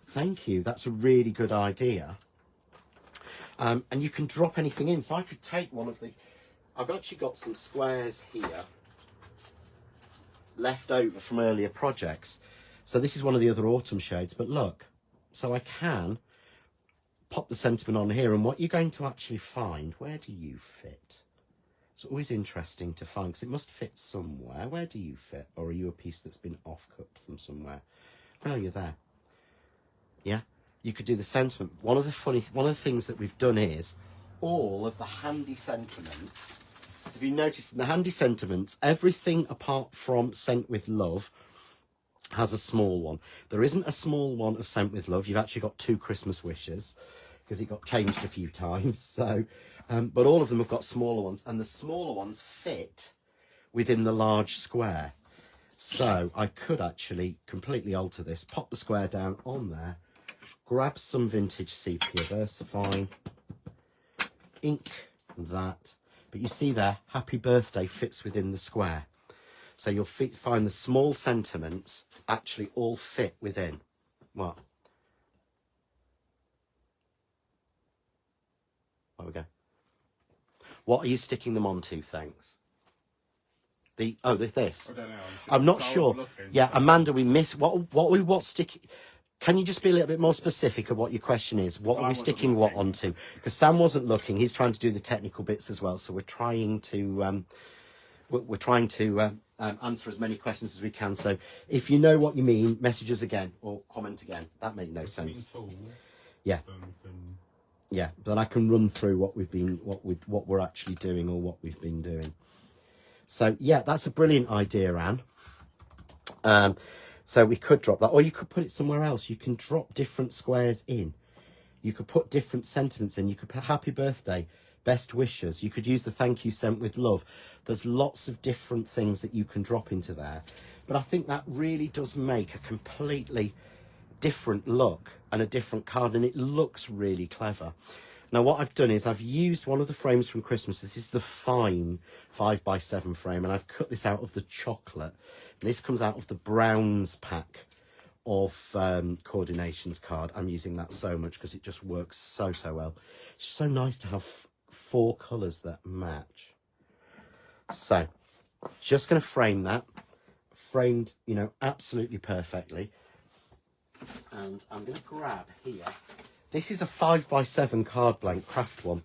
Thank you. That's a really good idea. And you can drop anything in. So I could take one of the... I've actually got some squares here left over from earlier projects. So this is one of the other autumn shades. But look, so I can pop the sentiment on here. And what you're going to actually find, where do you fit? It's always interesting to find, because it must fit somewhere. Where do you fit? Or are you a piece that's been off-cut from somewhere? No, you're there. Yeah? You could do the sentiment. One of the things that we've done is all of the handy sentiments. So if you notice in the handy sentiments, everything apart from Sent with Love has a small one. There isn't a small one of Sent with Love. You've actually got 2 Christmas wishes, because it got changed a few times. So, but all of them have got smaller ones, and the smaller ones fit within the large square. So I could actually completely alter this, pop the square down on there, grab some vintage sepia, VersaFine, ink that. But you see there, happy birthday fits within the square. So you'll find the small sentiments actually all fit within. What? There we go. What are you sticking them onto, thanks? This. I don't know. I'm not So I was sure. looking, Yeah, so- Amanda, we missed what stick. Can you just be a little bit more specific of what your question is? What So are I we wasn't sticking what looking. onto? Because Sam wasn't looking. He's trying to do the technical bits as well. So we're trying to answer as many questions as we can. So if you know what you mean, message us again or comment again. That made no sense. Tool, Yeah. Yeah, but I can run through what we're actually doing or what we've been doing. So yeah, that's a brilliant idea, Anne. So we could drop that, or you could put it somewhere else. You can drop different squares in. You could put different sentiments in. You could put happy birthday, best wishes. You could use the thank you sent with love. There's lots of different things that you can drop into there. But I think that really does make a completely different look and a different card, and it looks really clever. Now what I've done is I've used one of the frames from Christmas. This is the fine 5x7 frame, and I've cut this out of the chocolate. This comes out of the Browns pack of coordinations card. I'm using that so much because it just works so well. It's so nice to have 4 colours that match. So just going to frame that, framed, you know, absolutely perfectly. And I'm going to grab here, this is a 5x7 card blank craft one.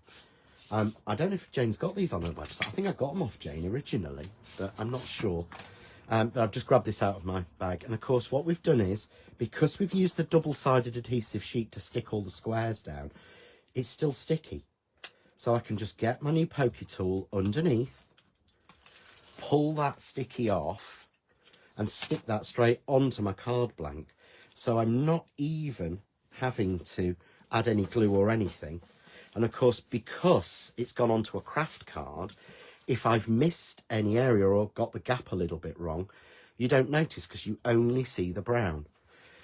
I don't know if Jane's got these on her website. I think I got them off Jane originally, but I'm not sure. But I've just grabbed this out of my bag. And of course what we've done is, because we've used the double-sided adhesive sheet to stick all the squares down, it's still sticky. So I can just get my new pokey tool underneath, pull that sticky off, and stick that straight onto my card blank. So I'm not even having to add any glue or anything. And of course, because it's gone onto a craft card, if I've missed any area or got the gap a little bit wrong, you don't notice because you only see the brown.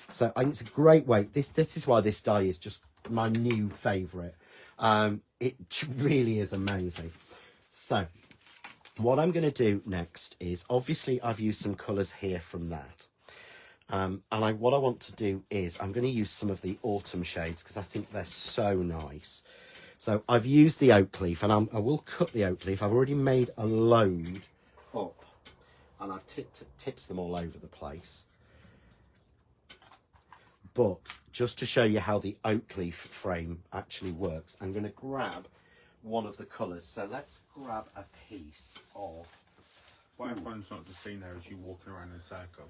So I think it's a great way. This is why this die is just my new favourite. It really is amazing. So what I'm going to do next is, obviously I've used some colours here from that. And what I want to do is I'm going to use some of the autumn shades because I think they're so nice. So I've used the oak leaf, and I will cut the oak leaf. I've already made a load up, and I've tips them all over the place. But just to show you how the oak leaf frame actually works, I'm going to grab one of the colours. So let's grab a piece of... What everyone's not just seeing there is you walking around in a circle.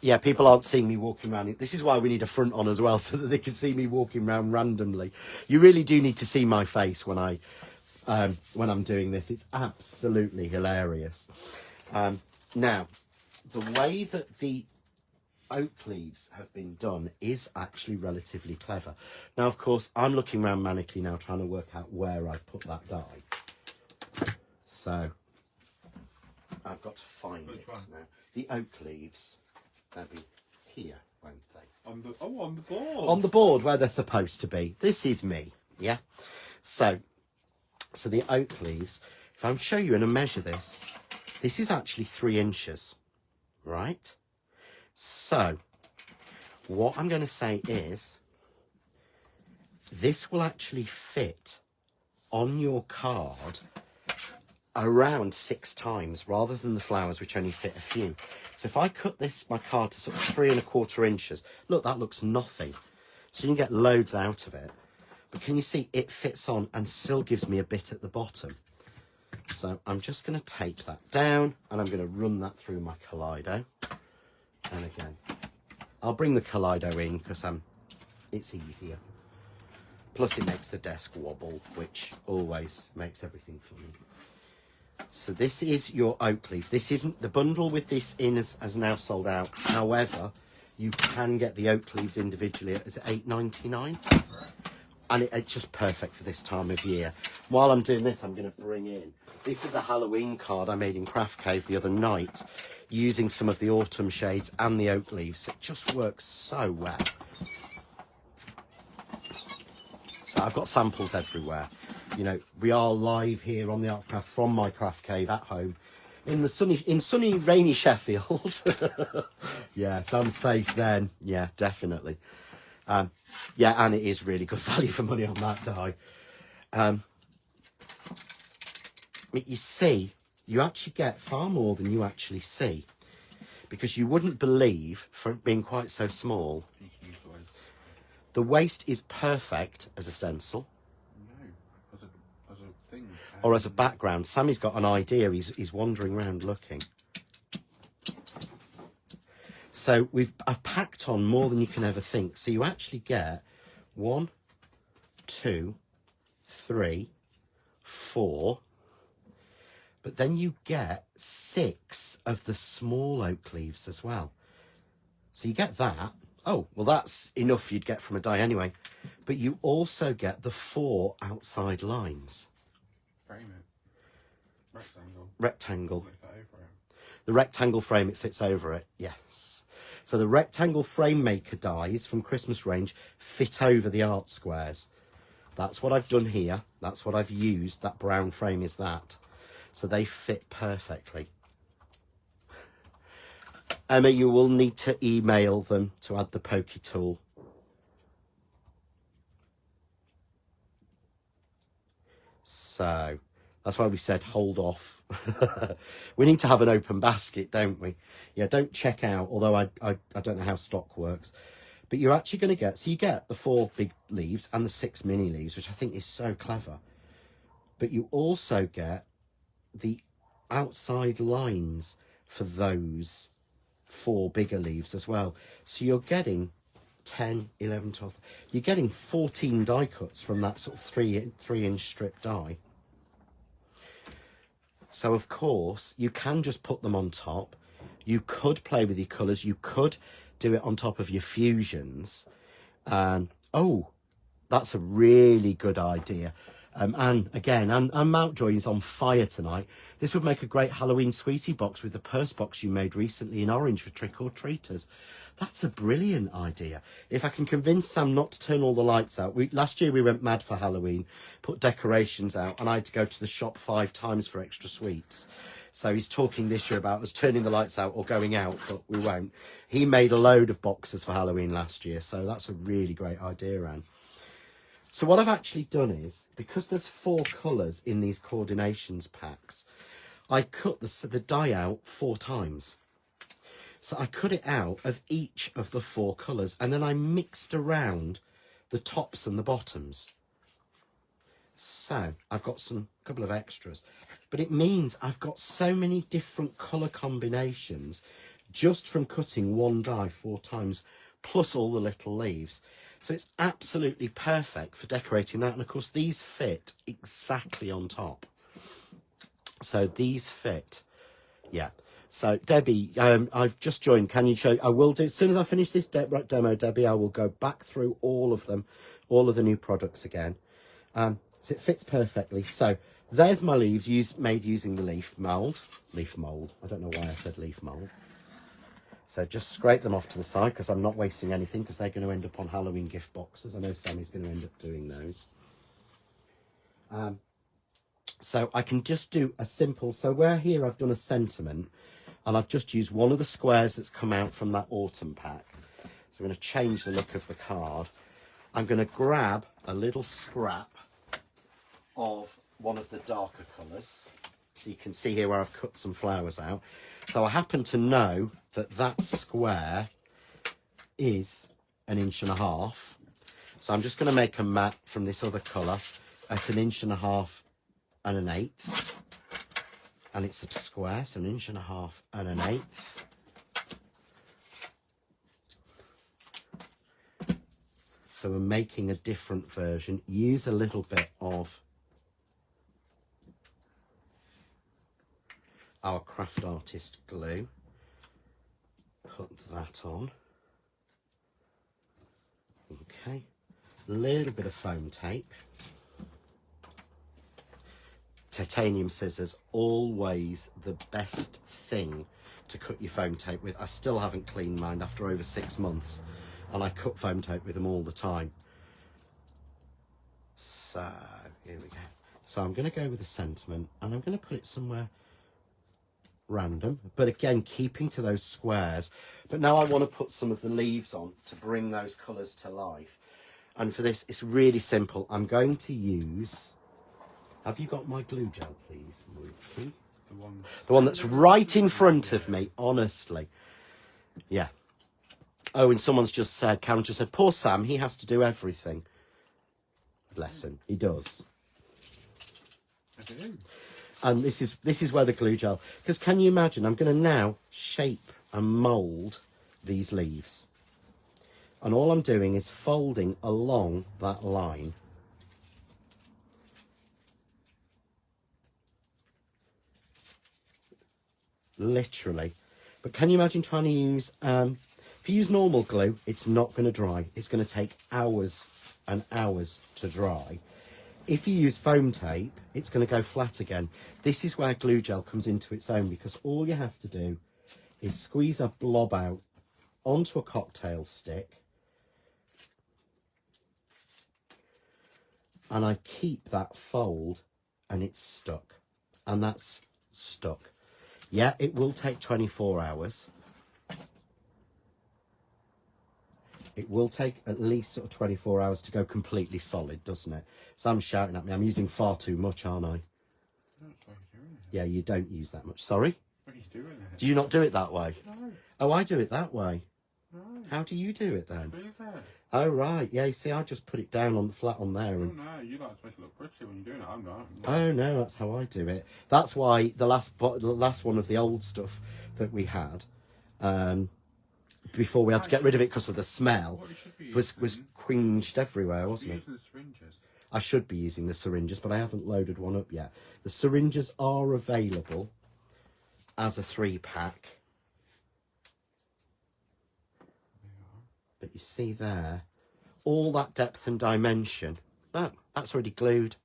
Yeah, people aren't seeing me walking around. This is why we need a front on as well, so that they can see me walking around randomly. You really do need to see my face when I'm doing this. It's absolutely hilarious. Now, the way that the oak leaves have been done is actually relatively clever. Now, of course, I'm looking around manically now, trying to work out where I've put that die. So I've got to find it now. The oak leaves. They'll be here, won't they? On the board. On the board where they're supposed to be. This is me, yeah? So the oak leaves, if I show you and I measure this, this is actually 3 inches, right? So what I'm going to say is, this will actually fit on your card around 6 times rather than the flowers, which only fit a few. So if I cut my card to sort of 3 1/4 inches, look, that looks nothing. So you can get loads out of it. But can you see it fits on and still gives me a bit at the bottom? So I'm just going to take that down and I'm going to run that through my Kaleido. And again, I'll bring the Kaleido in because it's easier. Plus it makes the desk wobble, which always makes everything funny. So this is your oak leaf. This isn't the bundle with this in has now sold out. However, you can get the oak leaves individually. Is it £8.99? And it's just perfect for this time of year. While I'm doing this, I'm going to bring in, this is a Halloween card I made in Craft Cave the other night, using some of the autumn shades and the oak leaves. It just works so well. So I've got samples everywhere. You know, we are live here on the Art Craft from my Craft Cave at home. in sunny, rainy Sheffield. Yeah, Sam's face then. Yeah, definitely. Yeah, and it is really good value for money on that dye. You see, you actually get far more than you actually see, because you wouldn't believe, for it being quite so small, You can use the waste. the waist is perfect as a stencil. No, as a thing. Or as a background. Sammy's got an idea. He's wandering around looking. So I've packed on more than you can ever think. So you actually get 1, 2, 3, 4, but then you get 6 of the small oak leaves as well. So you get that. Oh, well, that's enough you'd get from a die anyway. But you also get the 4 outside lines. Frame it. Rectangle. Flip that over it. The rectangle frame, it fits over it, yes. So the rectangle frame maker dies from Christmas range fit over the art squares. That's what I've done here. That's what I've used. That brown frame is that. So they fit perfectly. Emma, you will need to email them to add the pokey tool. So that's why we said hold off. We need to have an open basket, don't we? Yeah, don't check out, although I don't know how stock works. But you're actually going to get, so you get the 4 big leaves and the 6 mini leaves, which I think is so clever. But you also get the outside lines for those 4 bigger leaves as well. So you're getting 10, 11, 12. You're getting 14 die cuts from that sort of 3-inch strip die. So, of course, you can just put them on top. You could play with your colours. You could do it on top of your fusions. And, oh, that's a really good idea. And again, and Mountjoy is on fire tonight. This would make a great Halloween sweetie box with the purse box you made recently in orange for trick-or-treaters. That's a brilliant idea. If I can convince Sam not to turn all the lights out. Last year we went mad for Halloween, put decorations out, and I had to go to the shop 5 times for extra sweets. So he's talking this year about us turning the lights out or going out, but we won't. He made a load of boxes for Halloween last year, so that's a really great idea, Anne. So what I've actually done is, because there's 4 colours in these coordinations packs, I cut the die out 4 times. So I cut it out of each of the 4 colours, and then I mixed around the tops and the bottoms. So I've got a couple of extras, but it means I've got so many different colour combinations just from cutting one die 4 times, plus all the little leaves. So it's absolutely perfect for decorating that. And of course, these fit exactly on top. So these fit, yeah. So Debbie, I've just joined. Can you show? I will do, as soon as I finish this demo, Debbie, I will go back through all of them, all of the new products again. So it fits perfectly. So there's my leaves made using the leaf mould. I don't know why I said leaf mould. So just scrape them off to the side, because I'm not wasting anything, because they're going to end up on Halloween gift boxes. I know Sammy's going to end up doing those. So I can just do a simple, so where here I've done a sentiment, and I've just used one of the squares that's come out from that autumn pack. So I'm going to change the look of the card. I'm going to grab a little scrap of one of the darker colours. So you can see here where I've cut some flowers out. So I happen to know that that square is 1.5 inches. So I'm just going to make a mat from this other colour at 1.5 inches and 1/8. And it's a square, so 1.5 inches and 1/8. So we're making a different version. Use a little bit of our craft artist glue. Put that on. Okay. A little bit of foam tape. Titanium scissors, always the best thing to cut your foam tape with. I still haven't cleaned mine after over 6 months, and I cut foam tape with them all the time. So here we go. So I'm going to go with the sentiment, and I'm going to put it somewhere random, but again, keeping to those squares. But now I want to put some of the leaves on to bring those colours to life. And for this, it's really simple. I'm going to use... Have you got my glue gel, please, Ruthie? The one that's right in front of me, honestly. Yeah. Oh, and someone's just said, Karen just said, poor Sam, he has to do everything. Bless him, he does. I do. And this is where the glue gel, because can you imagine, I'm going to now shape and mould these leaves. And all I'm doing is folding along that line. Literally. But can you imagine trying to use, if you use normal glue, it's not going to dry. It's going to take hours and hours to dry. If you use foam tape, it's going to go flat again. This is where glue gel comes into its own, because all you have to do is squeeze a blob out onto a cocktail stick. And I keep that fold and it's stuck. And that's stuck. Yeah, it will take 24 hours. It will take at least sort of 24 hours to go completely solid, doesn't it? Sam's shouting at me. I'm using far too much, aren't I? Yeah, you don't use that much. Sorry? What are you doing it? Do you not do it that way? No. Oh, I do it that way. No. How do you do it then? Squeeze it. Oh, right. Yeah, you see, I just put it down on the flat on there. Oh And... no, you like to make it look pretty when you're doing it. I'm not. Oh, no, that's how I do it. That's why the last one of the old stuff that we had, before we had to get rid of it because of the smell, was quinged everywhere, wasn't it? Using the syringes. I should be using the syringes, but I haven't loaded one up yet. The syringes are available as a 3-pack. But you see there, all that depth and dimension. Oh, that's already glued.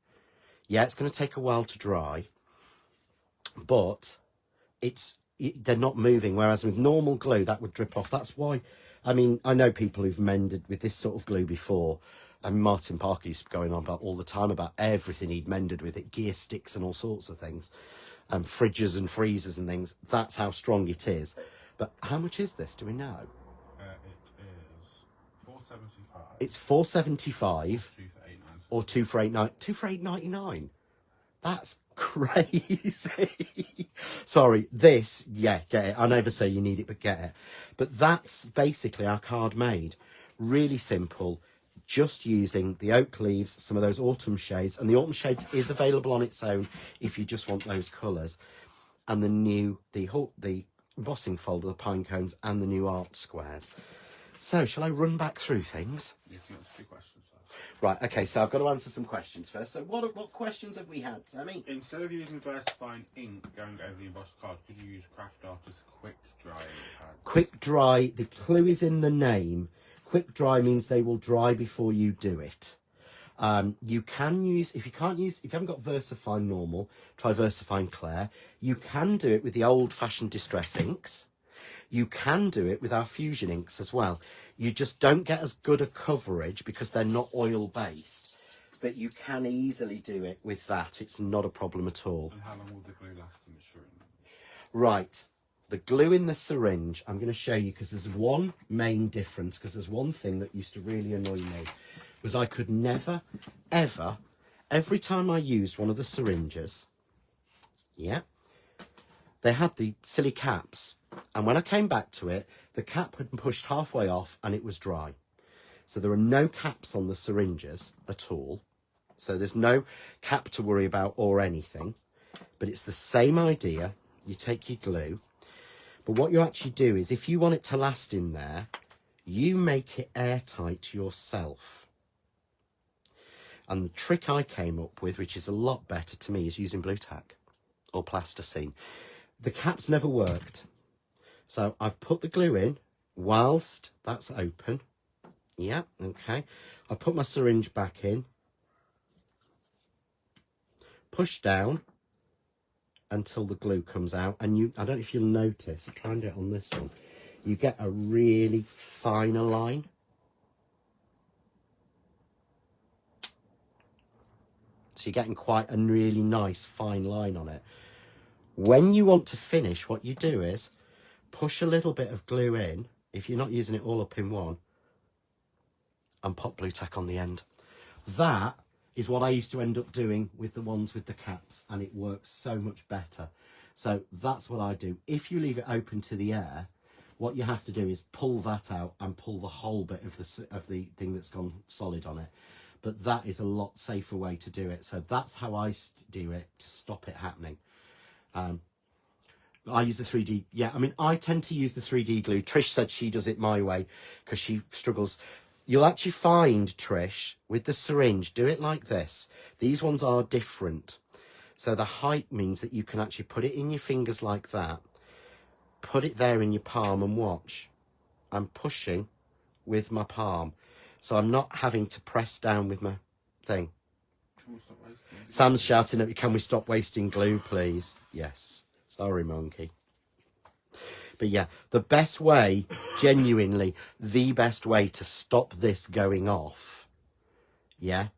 Yeah, it's going to take a while to dry, but they're not moving, whereas with normal glue, that would drip off. That's why, I mean, I know people who've mended with this sort of glue before. And Martin Parker used to be going on about all the time about everything he'd mended with it, gear sticks and all sorts of things, and fridges and freezers and things. That's how strong it is. But how much is this? Do we know? It is $4.75. It's $4.75 or or $2 for $8.99. That's crazy. Sorry, this, yeah, get it. I never say you need it, but get it. But that's basically our card made. Really simple. Just using the oak leaves, some of those autumn shades, and the autumn shades is available on its own if you just want those colours, and the embossing folder, the pine cones, and the new art squares. So, shall I run back through things? You can answer 2 questions first. Right, okay, so I've got to answer some questions first. So what questions have we had, Sammy? Instead of using VersaFine ink going over the embossed card, could you use Craft Artist Quick Dry pads? Quick dry, the clue is in the name. Quick dry means they will dry before you do it. You can use, if you haven't got VersaFine normal, try VersaFine Clair. You can do it with the old-fashioned distress inks. You can do it with our fusion inks as well. You just don't get as good a coverage because they're not oil-based. But you can easily do it with that. It's not a problem at all. And how long will the glue last in the syringe? Right. The glue in the syringe, I'm going to show you because there's one main difference, because there's one thing that used to really annoy me, was I could never, ever, every time I used one of the syringes, yeah, they had the silly caps. And when I came back to it, the cap had been pushed halfway off and it was dry. So there are no caps on the syringes at all. So there's no cap to worry about or anything. But it's the same idea. You take your glue. But what you actually do is, if you want it to last in there, you make it airtight yourself. And the trick I came up with, which is a lot better to me, is using blue tack or plasticine. The caps never worked. So I've put the glue in whilst that's open. Yeah, okay. I put my syringe back in. Push down until the glue comes out. And I don't know if you'll notice, I'll try and do it on this one. You get a really finer line. So you're getting quite a really nice fine line on it. When you want to finish, what you do is push a little bit of glue in, if you're not using it all up in one, and pop blue tack on the end. That is what I used to end up doing with the ones with the caps, and it works so much better. So that's what I do. If you leave it open to the air, what you have to do is pull that out and pull the whole bit of the thing that's gone solid on it. But that is a lot safer way to do it. So that's how I do it to stop it happening. I use the 3D. Yeah, I mean, I tend to use the 3D glue. Trish said she does it my way because she struggles. You'll actually find, Trish, with the syringe, do it like this. These ones are different. So the height means that you can actually put it in your fingers like that. Put it there in your palm and watch. I'm pushing with my palm. So I'm not having to press down with my thing. Can we stop wasting? Sam's shouting at me, can we stop wasting glue, please? Yes. Sorry, monkey. But yeah, the best way, genuinely, the best way to stop this going off, yeah,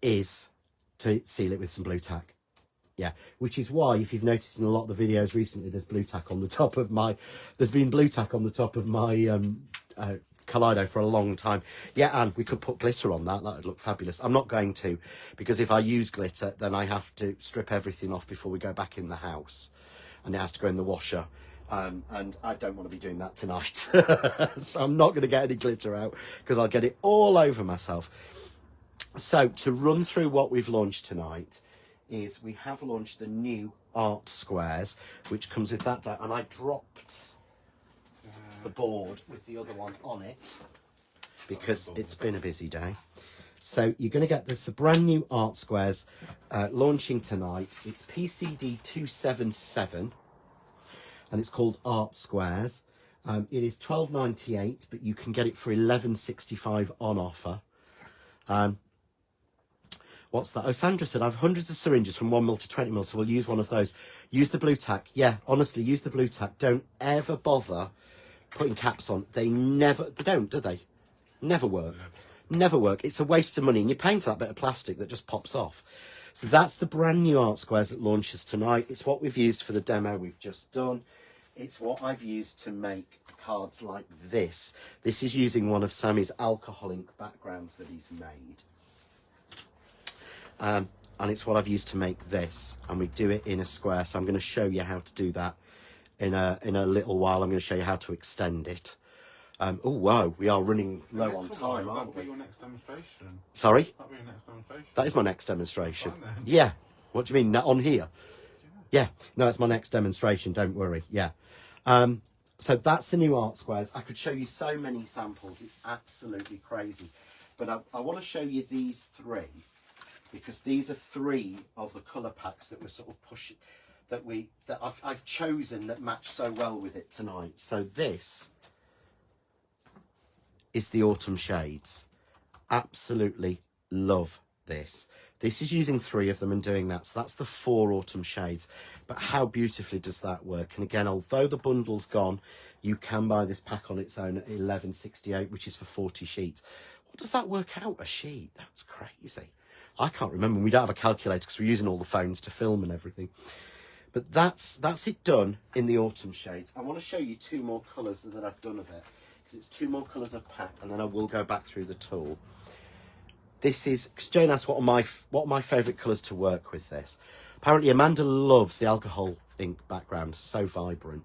is to seal it with some blue tack. Yeah, which is why, if you've noticed in a lot of the videos recently, there's blue tack on the top of my, there's been blue tack on the top of my Kaleido for a long time. Yeah, and we could put glitter on that. That would look fabulous. I'm not going to, because if I use glitter, then I have to strip everything off before we go back in the house. And it has to go in the washer. And I don't want to be doing that tonight. So I'm not going to get any glitter out because I'll get it all over myself. So to run through what we've launched tonight is we have launched the new art squares, which comes with that die. And I dropped the board with the other one on it because it's been a busy day. So you're going to get this, the brand new art squares launching tonight. It's PCD 277 and it's called Art Squares. It is $12.98, but you can get it for $11.65 on offer. What's that? Oh, Sandra said, I have hundreds of syringes from 1 mil to 20 mil, so we'll use one of those. Use the blue tack. Yeah, honestly, use the blue tack. Don't ever bother putting caps on. They don't, do they? Never work. Never work. It's a waste of money, and you're paying for that bit of plastic that just pops off. So that's the brand new art squares that launches tonight. It's what we've used for the demo we've just done. It's what I've used to make cards like this. This is using one of Sammy's alcohol ink backgrounds that he's made. And it's what I've used to make this. And we do it in a square. So I'm going to show you how to do that in a little while. I'm going to show you how to extend it. Oh, wow, we are running low on time, aren't we? That'll be your next demonstration. Sorry? That'll be your next demonstration. That is my next demonstration. Fine, then. Yeah. What do you mean? On here? Yeah. No, it's my next demonstration. Don't worry. Yeah. So that's the new art squares. I could show you so many samples. It's absolutely crazy. But I want to show you these three because these are three of the colour packs that we're sort of pushing, that I've chosen that match so well with it tonight. So this is the autumn shades. Absolutely love this. This is using three of them and doing that. So that's the 4 autumn shades. But how beautifully does that work? And again, although the bundle's gone, you can buy this pack on its own at $11.68, which is for 40 sheets. What does that work out a sheet? That's crazy. I can't remember. We don't have a calculator because we're using all the phones to film and everything. But that's it done in the autumn shades. I want to show you 2 more colours that I've done of it. It's 2 more colours of pack, and then I will go back through the tool. This is, because Jane asked what are my favourite colours to work with this. Apparently Amanda loves the alcohol ink background, so vibrant.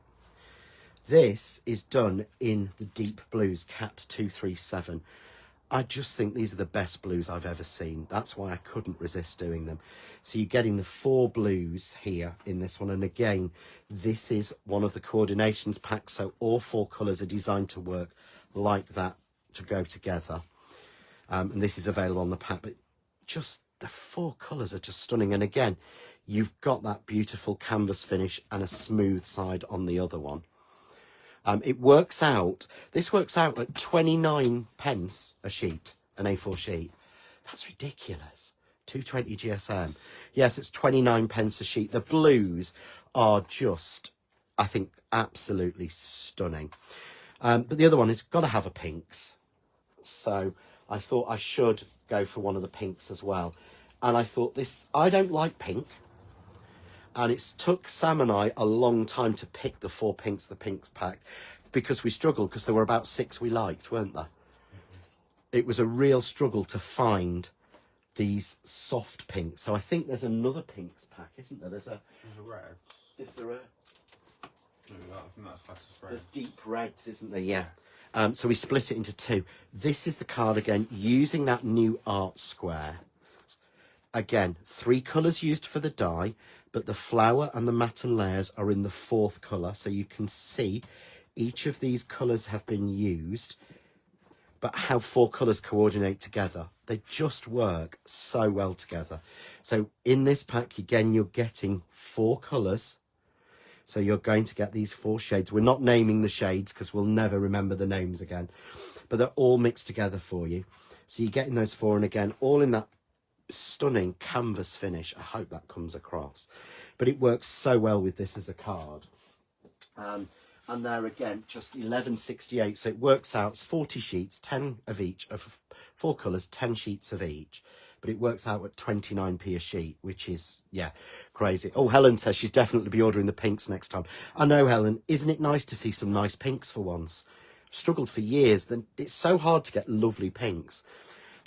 This is done in the deep blues, Cat 237. I just think these are the best blues I've ever seen. That's why I couldn't resist doing them. So you're getting the 4 blues here in this one. And again, this is one of the coordinations packs. So all 4 colours are designed to work like that, to go together. And this is available on the pack. But just the 4 colours are just stunning. And again, you've got that beautiful canvas finish and a smooth side on the other one. It works out, this works out at 29 pence a sheet, an A4 sheet. That's ridiculous. 220 GSM. Yes, it's 29 pence a sheet. The blues are just, I think, absolutely stunning. But the other one is got to have a pinks. So I thought I should go for one of the pinks as well. And I thought this, I don't like pink. And it's took Sam and I a long time to pick the 4 pinks, the pink pack, because we struggled, because there were about 6 we liked, weren't there? It was a real struggle to find these soft pinks. So I think there's another pinks pack, isn't there? There's a red. Is there a... No, I think that's classed as red. There's deep reds, isn't there? Yeah. So we split it into 2. This is the card again, using that new art square. Again, 3 colours used for the die, but the flower and the matten layers are in the 4th colour. So you can see each of these colours have been used, but how 4 colours coordinate together. They just work so well together. So in this pack, again, you're getting 4 colours. So you're going to get these 4 shades. We're not naming the shades because we'll never remember the names again, but they're all mixed together for you. So you're getting those 4, and again, all in that stunning canvas finish. I hope that comes across, but it works so well with this as a card. And there again, just 11.68. So it works out, it's 40 sheets, 10 of each, of 4 colours, 10 sheets of each. But it works out at 29p a sheet, which is, yeah, crazy. Oh, Helen says she's definitely be ordering the pinks next time. I know, Helen. Isn't it nice to see some nice pinks for once? Struggled for years. Then it's so hard to get lovely pinks.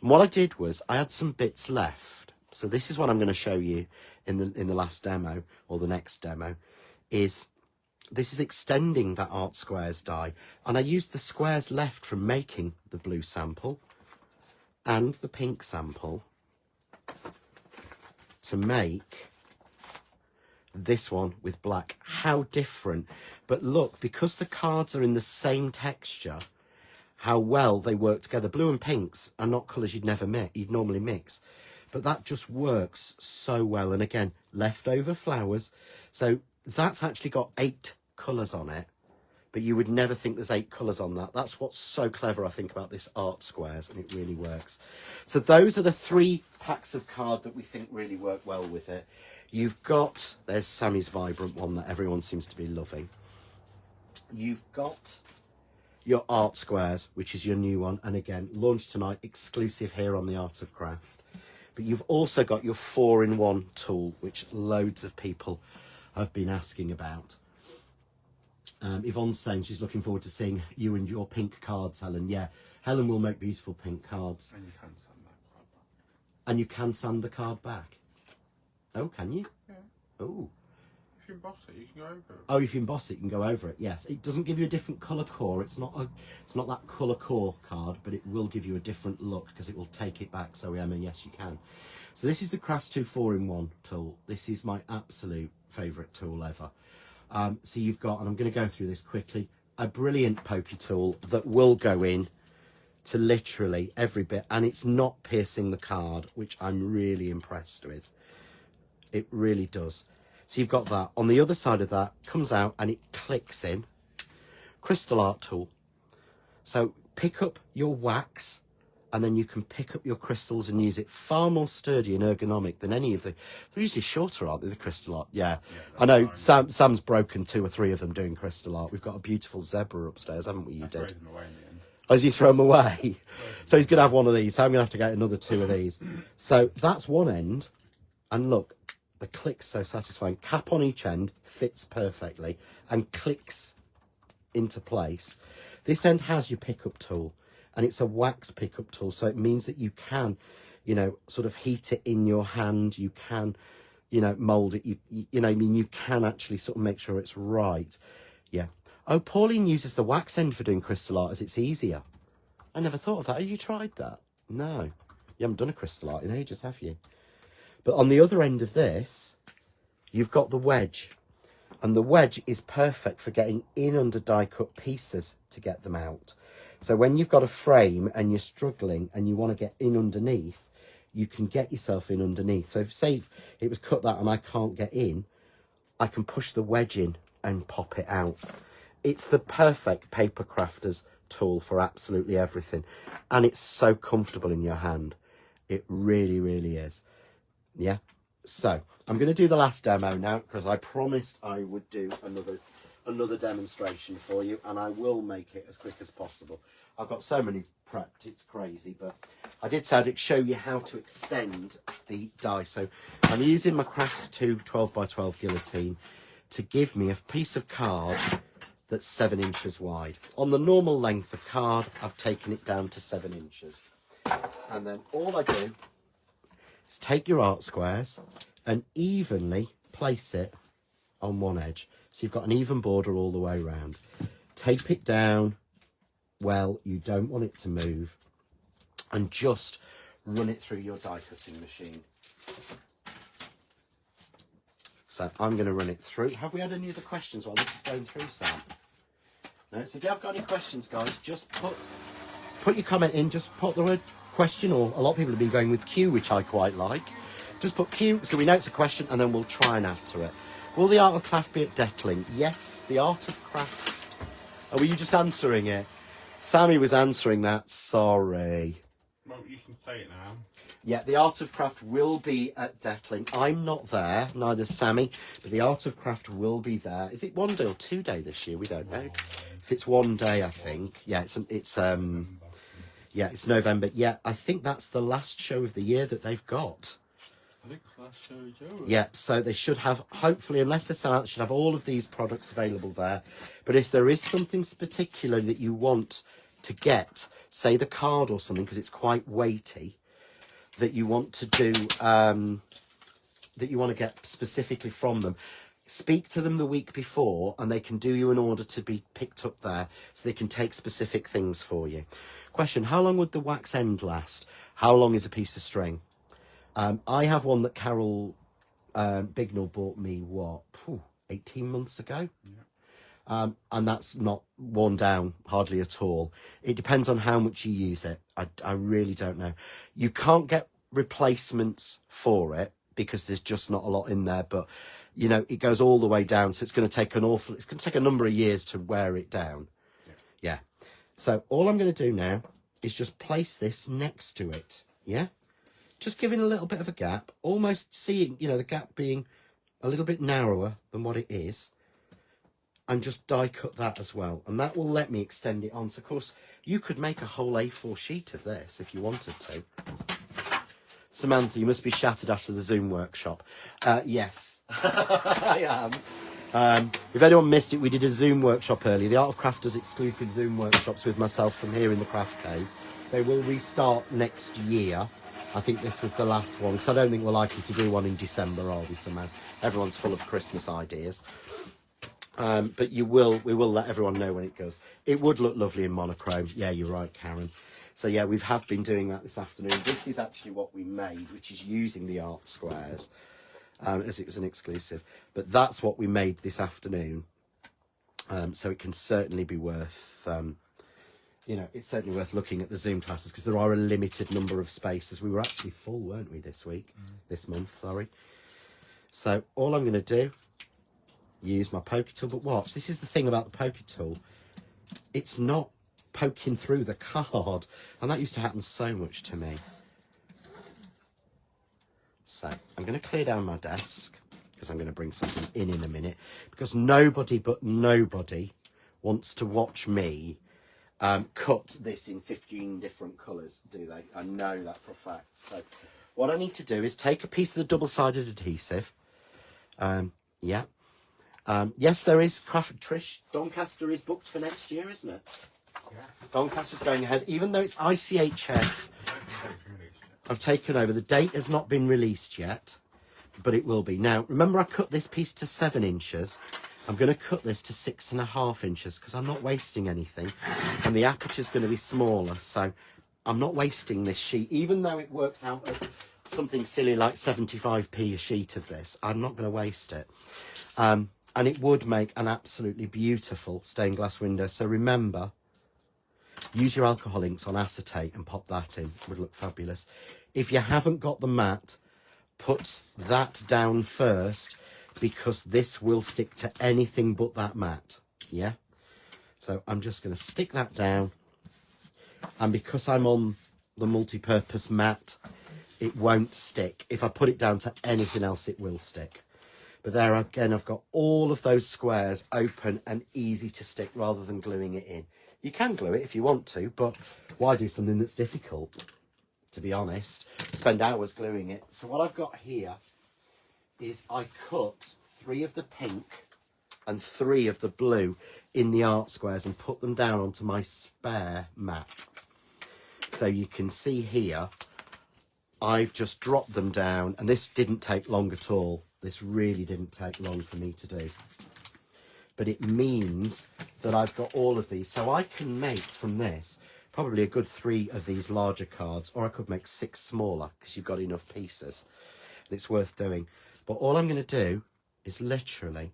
And what I did was I had some bits left. So this is what I'm going to show you in the last demo, or the next demo, is this is extending that Art Squares die. And I used the squares left from making the blue sample and the pink sample to make this one with black. How different. But look, because the cards are in the same texture, how well they work together. Blue and pinks are not colours you'd normally mix, but that just works so well. And again, leftover flowers. So that's actually got 8 colours on it, but you would never think there's 8 colours on that. That's what's so clever, I think, about this Art Squares, and it really works. So those are the 3 packs of card that we think really work well with it. You've got, there's Sammy's Vibrant one that everyone seems to be loving. You've got your Art Squares, which is your new one, and again, launched tonight, exclusive here on the Art of Craft. But you've also got your 4-in-1 tool, which loads of people have been asking about. Yvonne's saying she's looking forward to seeing you and your pink cards, Helen. Yeah, Helen will make beautiful pink cards. And you can sand that card back. And you can sand the card back. Oh, can you? Yeah. Oh. If you emboss it, you can go over it. Oh, if you emboss it, you can go over it. Yes, it doesn't give you a different colour core. It's not that colour core card, but it will give you a different look because it will take it back. So Emma, yes, you can. So this is the Crafts 2 4-in-1 tool. This is my absolute favourite tool ever. So you've got, and I'm going to go through this quickly, a brilliant pokey tool that will go in to literally every bit, and it's not piercing the card, which I'm really impressed with. It really does. So you've got that. On the other side of that, comes out and it clicks in. Crystal art tool. So pick up your wax, and then you can pick up your crystals and use it. Far more sturdy and ergonomic than any of the... They're usually shorter, aren't they, the crystal art? Yeah. I know Sam's broken 2 or 3 of them doing crystal art. We've got a beautiful zebra upstairs, haven't we? You did. Them away in the end. Oh, as you throw them away? So he's going to have one of these. So I'm going to have to get another 2 of these. So that's one end. And look, the click's so satisfying. Cap on each end, fits perfectly, and clicks into place. This end has your pickup tool. And it's a wax pickup tool, so it means that you can, you know, sort of heat it in your hand. You can, you know, mould it. You know, I mean, you can actually sort of make sure it's right. Yeah. Oh, Pauline uses the wax end for doing crystal art as it's easier. I never thought of that. Have you tried that? No. You haven't done a crystal art in ages, have you? But on the other end of this, you've got the wedge. And the wedge is perfect for getting in under die cut pieces to get them out. So when you've got a frame and you're struggling and you want to get in underneath, you can get yourself in underneath. So if, say it was cut that and I can't get in, I can push the wedge in and pop it out. It's the perfect paper crafter's tool for absolutely everything. And it's so comfortable in your hand. It really, really is. Yeah. So I'm going to do the last demo now because I promised I would do another demonstration for you, and I will make it as quick as possible. I've got so many prepped, it's crazy, but I did say I'd show you how to extend the die. So I'm using my Crafts 2 12x12 guillotine to give me a piece of card that's 7 inches wide. On the normal length of card, I've taken it down to 7 inches. And then all I do is take your art squares and evenly place it on one edge. So you've got an even border all the way around. Tape it down well, you don't want it to move, and just run it through your die cutting machine. So I'm going to run it through. Have we had any other questions while this is going through, Sam? No? So if you have got any questions, guys, just put your comment in. Just put the word question, or a lot of people have been going with Q, which I quite like. Just put Q so we know it's a question, and then we'll try and answer it. Will the Art of Craft be at Detling? Yes, the Art of Craft. Oh, were you just answering it? Sammy was answering that. Sorry. Well, you can say it now. Yeah, the Art of Craft will be at Detling. I'm not there, neither Sammy, but the Art of Craft will be there. Is it 1 day or 2 day this year? We don't know. If it's 1 day, I think. Yeah, it's November. Yeah, I think that's the last show of the year that they've got. I think it's last show of Joe. Yeah, so they should have, hopefully, unless they sell out, they should have all of these products available there. But if there is something particular that you want to get, say the card or something, because it's quite weighty, that you want to do, that you want to get specifically from them, speak to them the week before and they can do you an order to be picked up there, so they can take specific things for you. Question, how long would the wax end last? How long is a piece of string? I have one that Carol Bignell bought me, 18 months ago? Yeah. And that's not worn down hardly at all. It depends on how much you use it. I really don't know. You can't get replacements for it because there's just not a lot in there, but you know, it goes all the way down, so it's going to take it's going to take a number of years to wear it down. Yeah. So all I'm going to do now is just place this next to it. Yeah. Just giving a little bit of a gap, almost seeing, you know, the gap being a little bit narrower than what it is. And just die cut that as well. And that will let me extend it on. So, of course, you could make a whole A4 sheet of this if you wanted to. Samantha, you must be shattered after the Zoom workshop. Yes, I am. If anyone missed it, we did a Zoom workshop earlier. The Art of Craft does exclusive Zoom workshops with myself from here in the Craft Cave. They will restart next year. I think this was the last one, because I don't think we're likely to do one in December, are we, somehow? Everyone's full of Christmas ideas. But we will let everyone know when it goes. It would look lovely in monochrome. Yeah, you're right, Karen. So yeah, we have been doing that this afternoon. This is actually what we made, which is using the art squares, as it was an exclusive. But that's what we made this afternoon. So it can certainly be worth, you know, it's certainly worth looking at the Zoom classes, because there are a limited number of spaces. We were actually full, weren't we, this week? This month, sorry. So all I'm going to do, use my poker tool. But watch, this is the thing about the poker tool. It's not poking through the card. And that used to happen so much to me. So I'm going to clear down my desk, because I'm going to bring something in a minute. Because nobody wants to watch me cut this in 15 different colours, do they? I know that for a fact. So what I need to do is take a piece of the double-sided adhesive. Yeah. Yes, there is Trish. Doncaster is booked for next year, isn't it? Yeah. Doncaster's going ahead, even though it's ICHF. I've taken over. The date has not been released yet, but it will be. Now, remember I cut this piece to 7 inches. I'm going to cut this to 6.5 inches because I'm not wasting anything. And the aperture's going to be smaller, so I'm not wasting this sheet. Even though it works out at something silly like 75p a sheet of this, I'm not going to waste it. And it would make an absolutely beautiful stained glass window. So remember, use your alcohol inks on acetate and pop that in. It would look fabulous. If you haven't got the mat, put that down first, because this will stick to anything but that mat. Yeah? So I'm just going to stick that down. And because I'm on the multi-purpose mat, it won't stick. If I put it down to anything else, it will stick. But there again, I've got all of those squares open and easy to stick rather than gluing it in. You can glue it if you want to, but why do something that's difficult, to be honest? Spend hours gluing it. So what I've got here is I cut 3 of the pink and 3 of the blue in the art squares and put them down onto my spare mat. So you can see here, I've just dropped them down, and this didn't take long at all. This really didn't take long for me to do. But it means that I've got all of these. So I can make from this probably a good 3 of these larger cards, or I could make 6 smaller because you've got enough pieces. And it's worth doing. But all I'm going to do is literally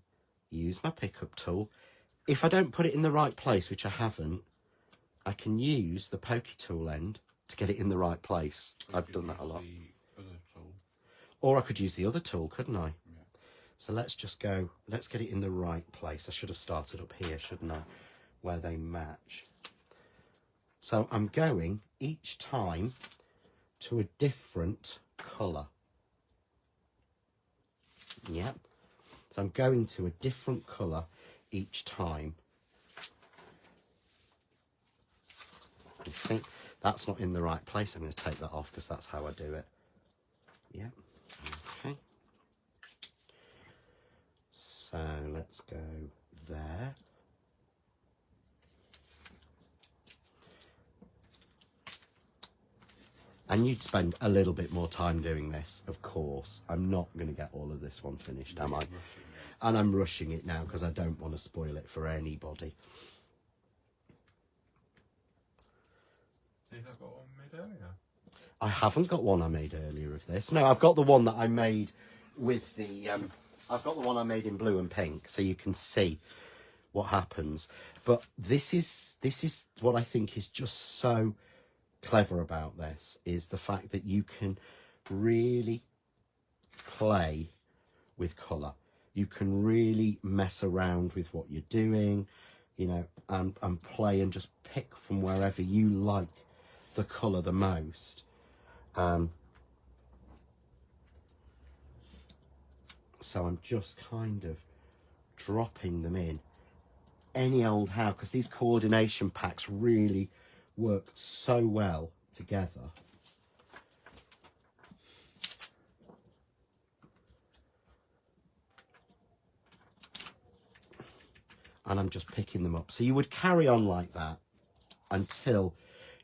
use my pickup tool. If I don't put it in the right place, which I haven't, I can use the pokey tool end to get it in the right place. I've done that a lot. Or I could use the other tool, couldn't I? Yeah. So let's just go, let's get it in the right place. I should have started up here, shouldn't I? Where they match. So I'm going each time to a different colour. Yep. So I'm going to a different colour each time. You see, that's not in the right place. I'm going to take that off because that's how I do it. Yep. Okay. So let's go there. And you'd spend a little bit more time doing this, of course. I'm not going to get all of this one finished, am I? And I'm rushing it now because I don't want to spoil it for anybody. You've not got one made earlier? I haven't got one I made earlier of this. No, I've got the one that I made with the... I've got the one I made in blue and pink, so you can see what happens. But this is what I think is just so clever about this, is the fact that you can really play with colour. You can really mess around with what you're doing, you know, and play and just pick from wherever you like the colour the most. So I'm just kind of dropping them in any old how, because these coordination packs really work so well together. And I'm just picking them up. So you would carry on like that until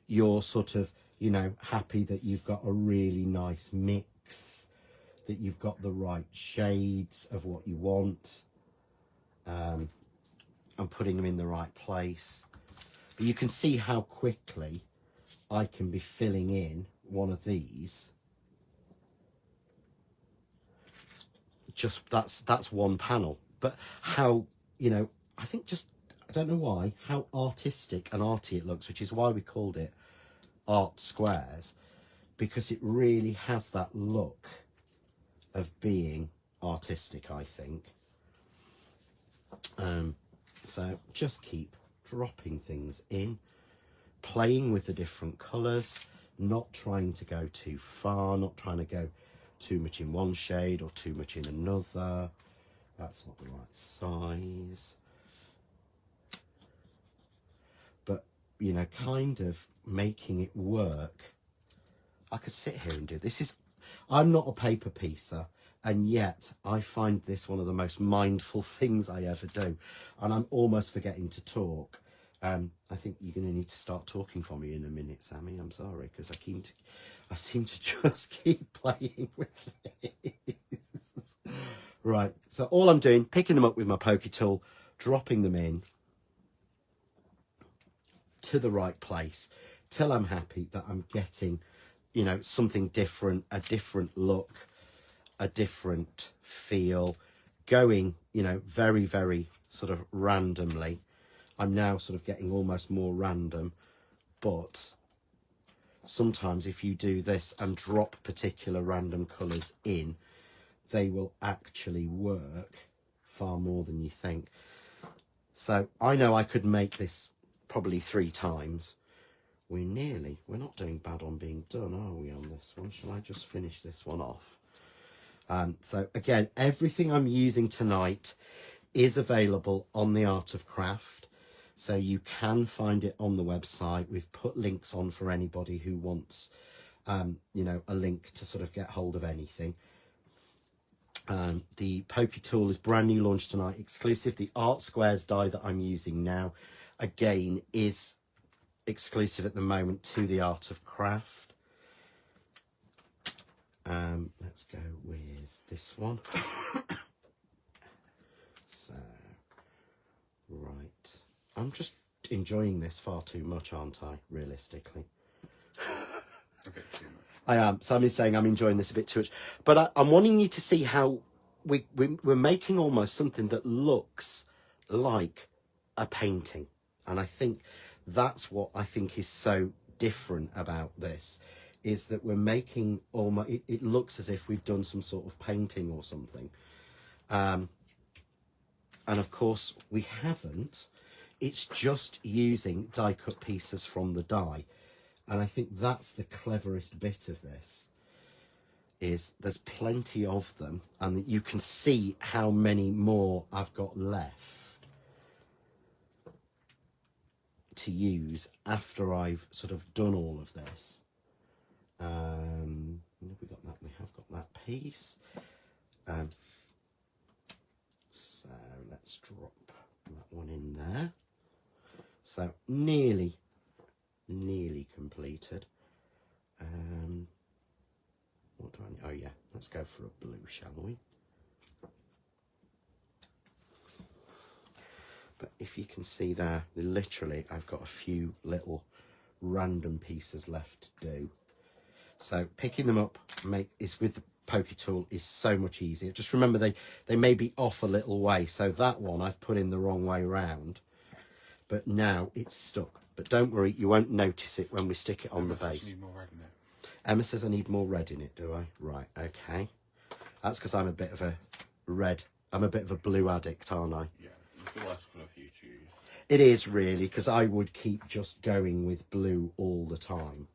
you're sort of, you know, happy that you've got a really nice mix, that you've got the right shades of what you want, and putting them in the right place. But you can see how quickly I can be filling in one of these. Just that's one panel. But how, you know, I think just, I don't know why, how artistic and arty it looks, which is why we called it Art Squares, because it really has that look of being artistic, I think. So just keep dropping things in, playing with the different colours, not trying to go too far, not trying to go too much in one shade or too much in another. That's not the right size. But, you know, kind of making it work. I could sit here and do this. I'm not a paper piecer, and yet I find this one of the most mindful things I ever do. And I'm almost forgetting to talk. I think you're going to need to start talking for me in a minute, Sammy. I'm sorry, because I seem to just keep playing with these. Right, so all I'm doing, picking them up with my pokey tool, dropping them in to the right place till I'm happy that I'm getting, you know, something different, a different look, a different feel, going, you know, very, very sort of randomly. I'm now sort of getting almost more random, but sometimes if you do this and drop particular random colours in, they will actually work far more than you think. So I know I could make this probably 3 times. We're not doing bad on being done, are we, on this one? Shall I just finish this one off? So again, everything I'm using tonight is available on the Art of Craft. So you can find it on the website. We've put links on for anybody who wants, you know, a link to sort of get hold of anything. The Pokey Tool is brand new launch tonight, exclusive. The Art Squares die that I'm using now, again, is exclusive at the moment to the Art of Craft. Let's go with this one. So, right. I'm just enjoying this far too much, aren't I, realistically? A bit too much. I am. Sam is saying I'm enjoying this a bit too much. But I'm wanting you to see how we're making almost something that looks like a painting. And I think that's what I think is so different about this, is that we're making almost, it looks as if we've done some sort of painting or something. And of course we haven't. It's just using die cut pieces from the die. And I think that's the cleverest bit of this, is there's plenty of them, and that you can see how many more I've got left to use after I've sort of done all of this. We got that. We have got that piece. So let's drop that one in there. So nearly completed. What do I need? Oh yeah, let's go for a blue, shall we? But if you can see there, literally I've got a few little random pieces left to do. So picking them up is with the Pokey Tool is so much easier. Just remember they may be off a little way. So that one I've put in the wrong way round, but now it's stuck. But don't worry, you won't notice it when we stick it on the base. Need more red in it. Emma says I need more red in it, do I? Right, okay. That's because I'm a bit of a red, I'm a bit of a blue addict, aren't I? Yeah, it's the worst colour for you to use. It is really, because I would keep just going with blue all the time.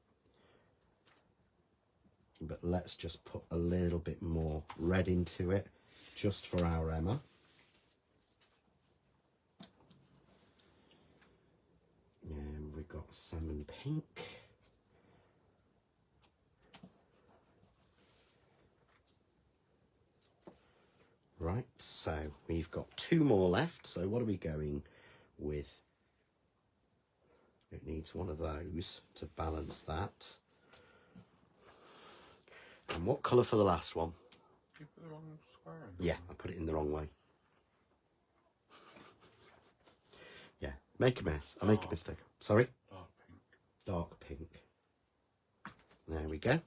But let's just put a little bit more red into it, just for our Emma. And we've got salmon pink. Right, so we've got two more left. So what are we going with? It needs one of those to balance that. And what colour for the last one? You put the wrong square in. Yeah, I put it in the wrong way. Yeah, make a mess. I make a mistake. Sorry? Dark pink. Dark pink. There we go.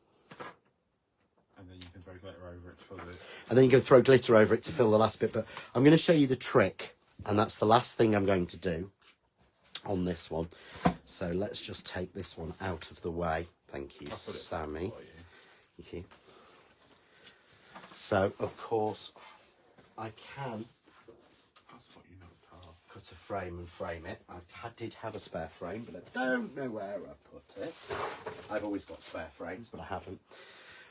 And then you can throw glitter over it to fill it. And then you can throw glitter over it to fill the last bit. But I'm going to show you the trick, and that's the last thing I'm going to do on this one. So let's just take this one out of the way. Thank you, Sammy. Thank you. So, of course, I can That's what you knocked off. cut a frame and frame it. I did have a spare frame, but I don't know where I've put it. I've always got spare frames, but I haven't.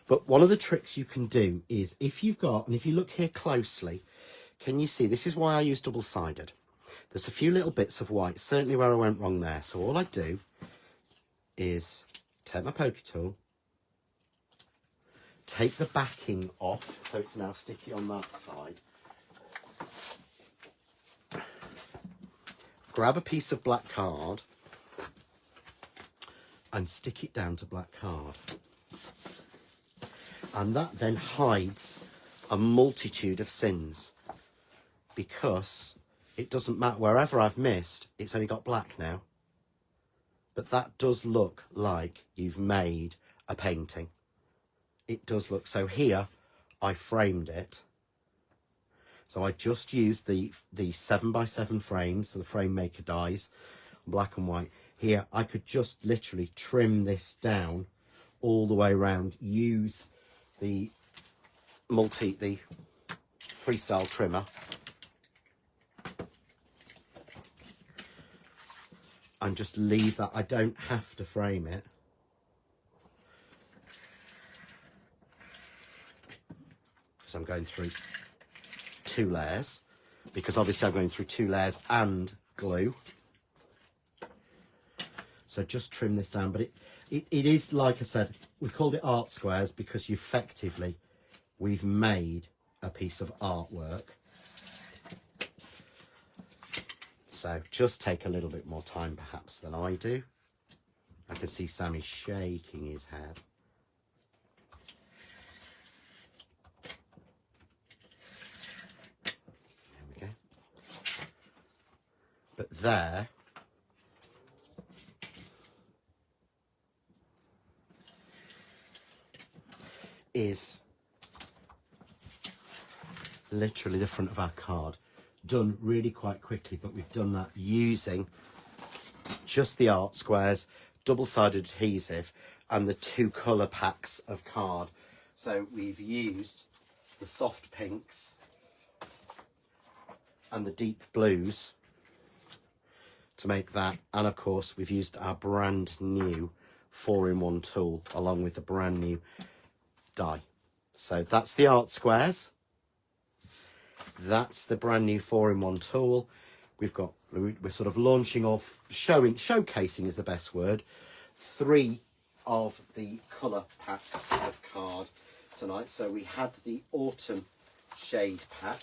But one of the tricks you can do is, if you've got, and if you look here closely, can you see, this is why I use double-sided. There's a few little bits of white, certainly where I went wrong there. So all I do is take my Pokey Tool, take the backing off, so it's now sticky on that side. Grab a piece of black card and stick it down to black card. And that then hides a multitude of sins, because it doesn't matter, wherever I've missed, it's only got black now. But that does look like you've made a painting. It does look, so here I framed it. So I just used the 7x7 frames, so the frame maker dies, black and white. Here I could just literally trim this down all the way around, use the freestyle trimmer, and just leave that. I don't have to frame it. Because I'm going through 2 layers, because obviously I'm going through 2 layers and glue. So just trim this down, but it is, like I said, we called it art squares because effectively we've made a piece of artwork. So just take a little bit more time perhaps than I do. I can see Sammy shaking his head. There we go. But there is literally the front of our card. Done really quite quickly, but we've done that using just the art squares, double-sided adhesive, and the 2 colour packs of card. So we've used the soft pinks and the deep blues to make that, and of course we've used our brand new 4-in-1 tool along with the brand new die. So that's the art squares. That's the brand new 4-in-1 tool. We're sort of launching off, showcasing is the best word, 3 of the colour packs of card tonight. So we had the autumn shade pack,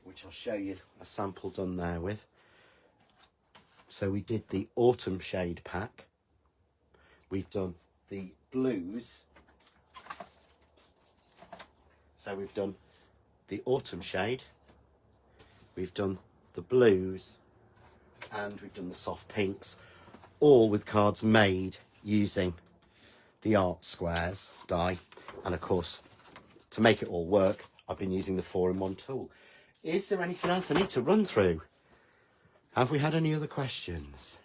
which I'll show you a sample done there with. So we did the autumn shade pack. We've done the blues. So we've done the autumn shade, we've done the blues, and we've done the soft pinks, all with cards made using the art squares die. And of course, to make it all work, I've been using the 4-in-1 tool. Is there anything else I need to run through? Have we had any other questions?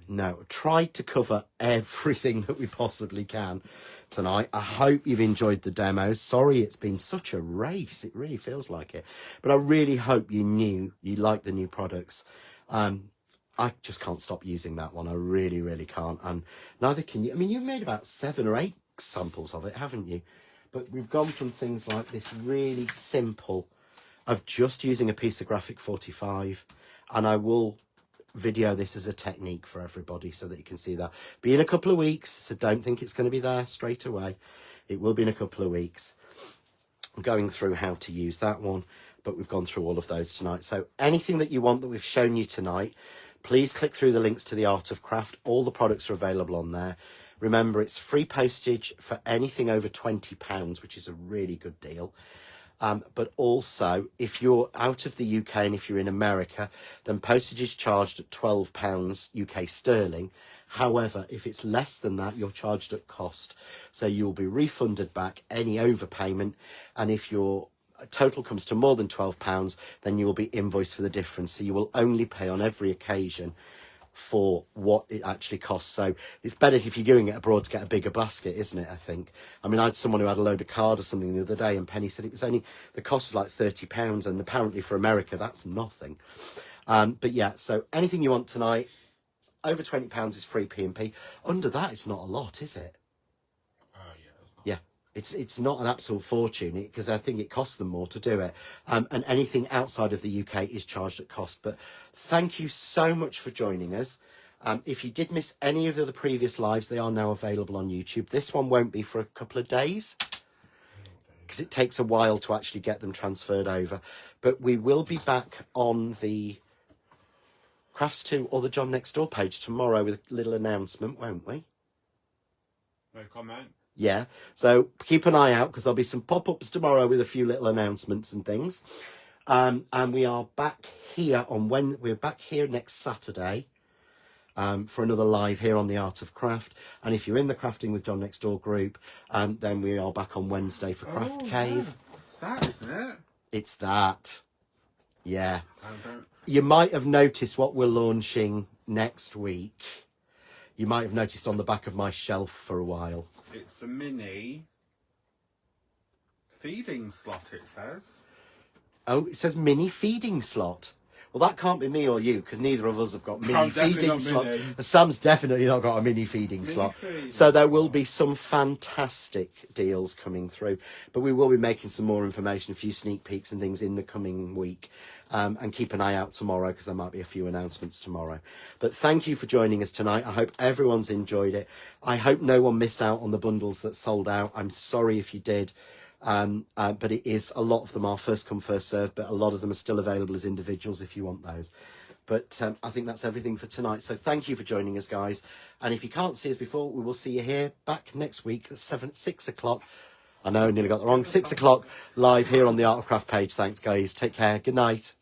No, tried to cover everything that we possibly can tonight. I hope you've enjoyed the demos. Sorry it's been such a race, it really feels like it, but I really hope you like the new products. I just can't stop using that one. I really can't, and neither can you. I mean, you've made about 7 or 8 samples of it, haven't you? But we've gone from things like this really simple of just using a piece of graphic 45, and I will video this as a technique for everybody so that you can see that. Be in a couple of weeks, so don't think it's going to be there straight away. It will be in a couple of weeks. I'm going through how to use that one, but we've gone through all of those tonight. So anything that you want that we've shown you tonight, please click through the links to the Art of Craft. All the products are available on there. Remember, it's free postage for anything over £20, which is a really good deal. But also, if you're out of the UK and if you're in America, then postage is charged at £12 UK sterling. However, if it's less than that, you're charged at cost. So you'll be refunded back any overpayment. And if your total comes to more than £12, then you will be invoiced for the difference. So you will only pay on every occasion for what it actually costs. So it's better if you're going it abroad to get a bigger basket, isn't it? I think. I mean, I had someone who had a load of card or something the other day, and Penny said it was only, the cost was like £30, and apparently for America that's nothing. But yeah, so anything you want tonight, over £20 is free P&P. Under that, it's not a lot, is it? Yeah. It's not an absolute fortune, because I think it costs them more to do it. And anything outside of the UK is charged at cost. But thank you so much for joining us. If you did miss any of the previous lives, they are now available on YouTube. This one won't be for a couple of days, because it takes a while to actually get them transferred over. But we will be back on the Crafts 2 or the John Next Door page tomorrow with a little announcement, won't we? No comment. Yeah, so keep an eye out, because there'll be some pop-ups tomorrow with a few little announcements and things. And we are back here on we're back here next Saturday for another live here on the Art of Craft. And if you're in the Crafting with John Next Door group, then we are back on Wednesday for Craft Cave. Yeah. It's that, isn't it? It's that. Yeah. You might have noticed what we're launching next week. You might have noticed on the back of my shelf for a while. It's a mini feeding slot, it says. Oh, it says mini feeding slot. Well, that can't be me or you, because neither of us have got mini definitely feeding not slot. mini. Sam's definitely not got a mini feeding slot. feed. So there will be some fantastic deals coming through. But we will be making some more information, a few sneak peeks and things in the coming week. And keep an eye out tomorrow, because there might be a few announcements tomorrow. But thank you for joining us tonight. I hope everyone's enjoyed it. I hope no one missed out on the bundles that sold out. I'm sorry if you did. But it is, a lot of them are first come, first served, but a lot of them are still available as individuals if you want those. But I think that's everything for tonight. So thank you for joining us, guys. And if you can't see us before, we will see you here back next week at 6 o'clock. I know, nearly got the wrong 6 o'clock live here on the Art of Craft page. Thanks, guys. Take care. Good night.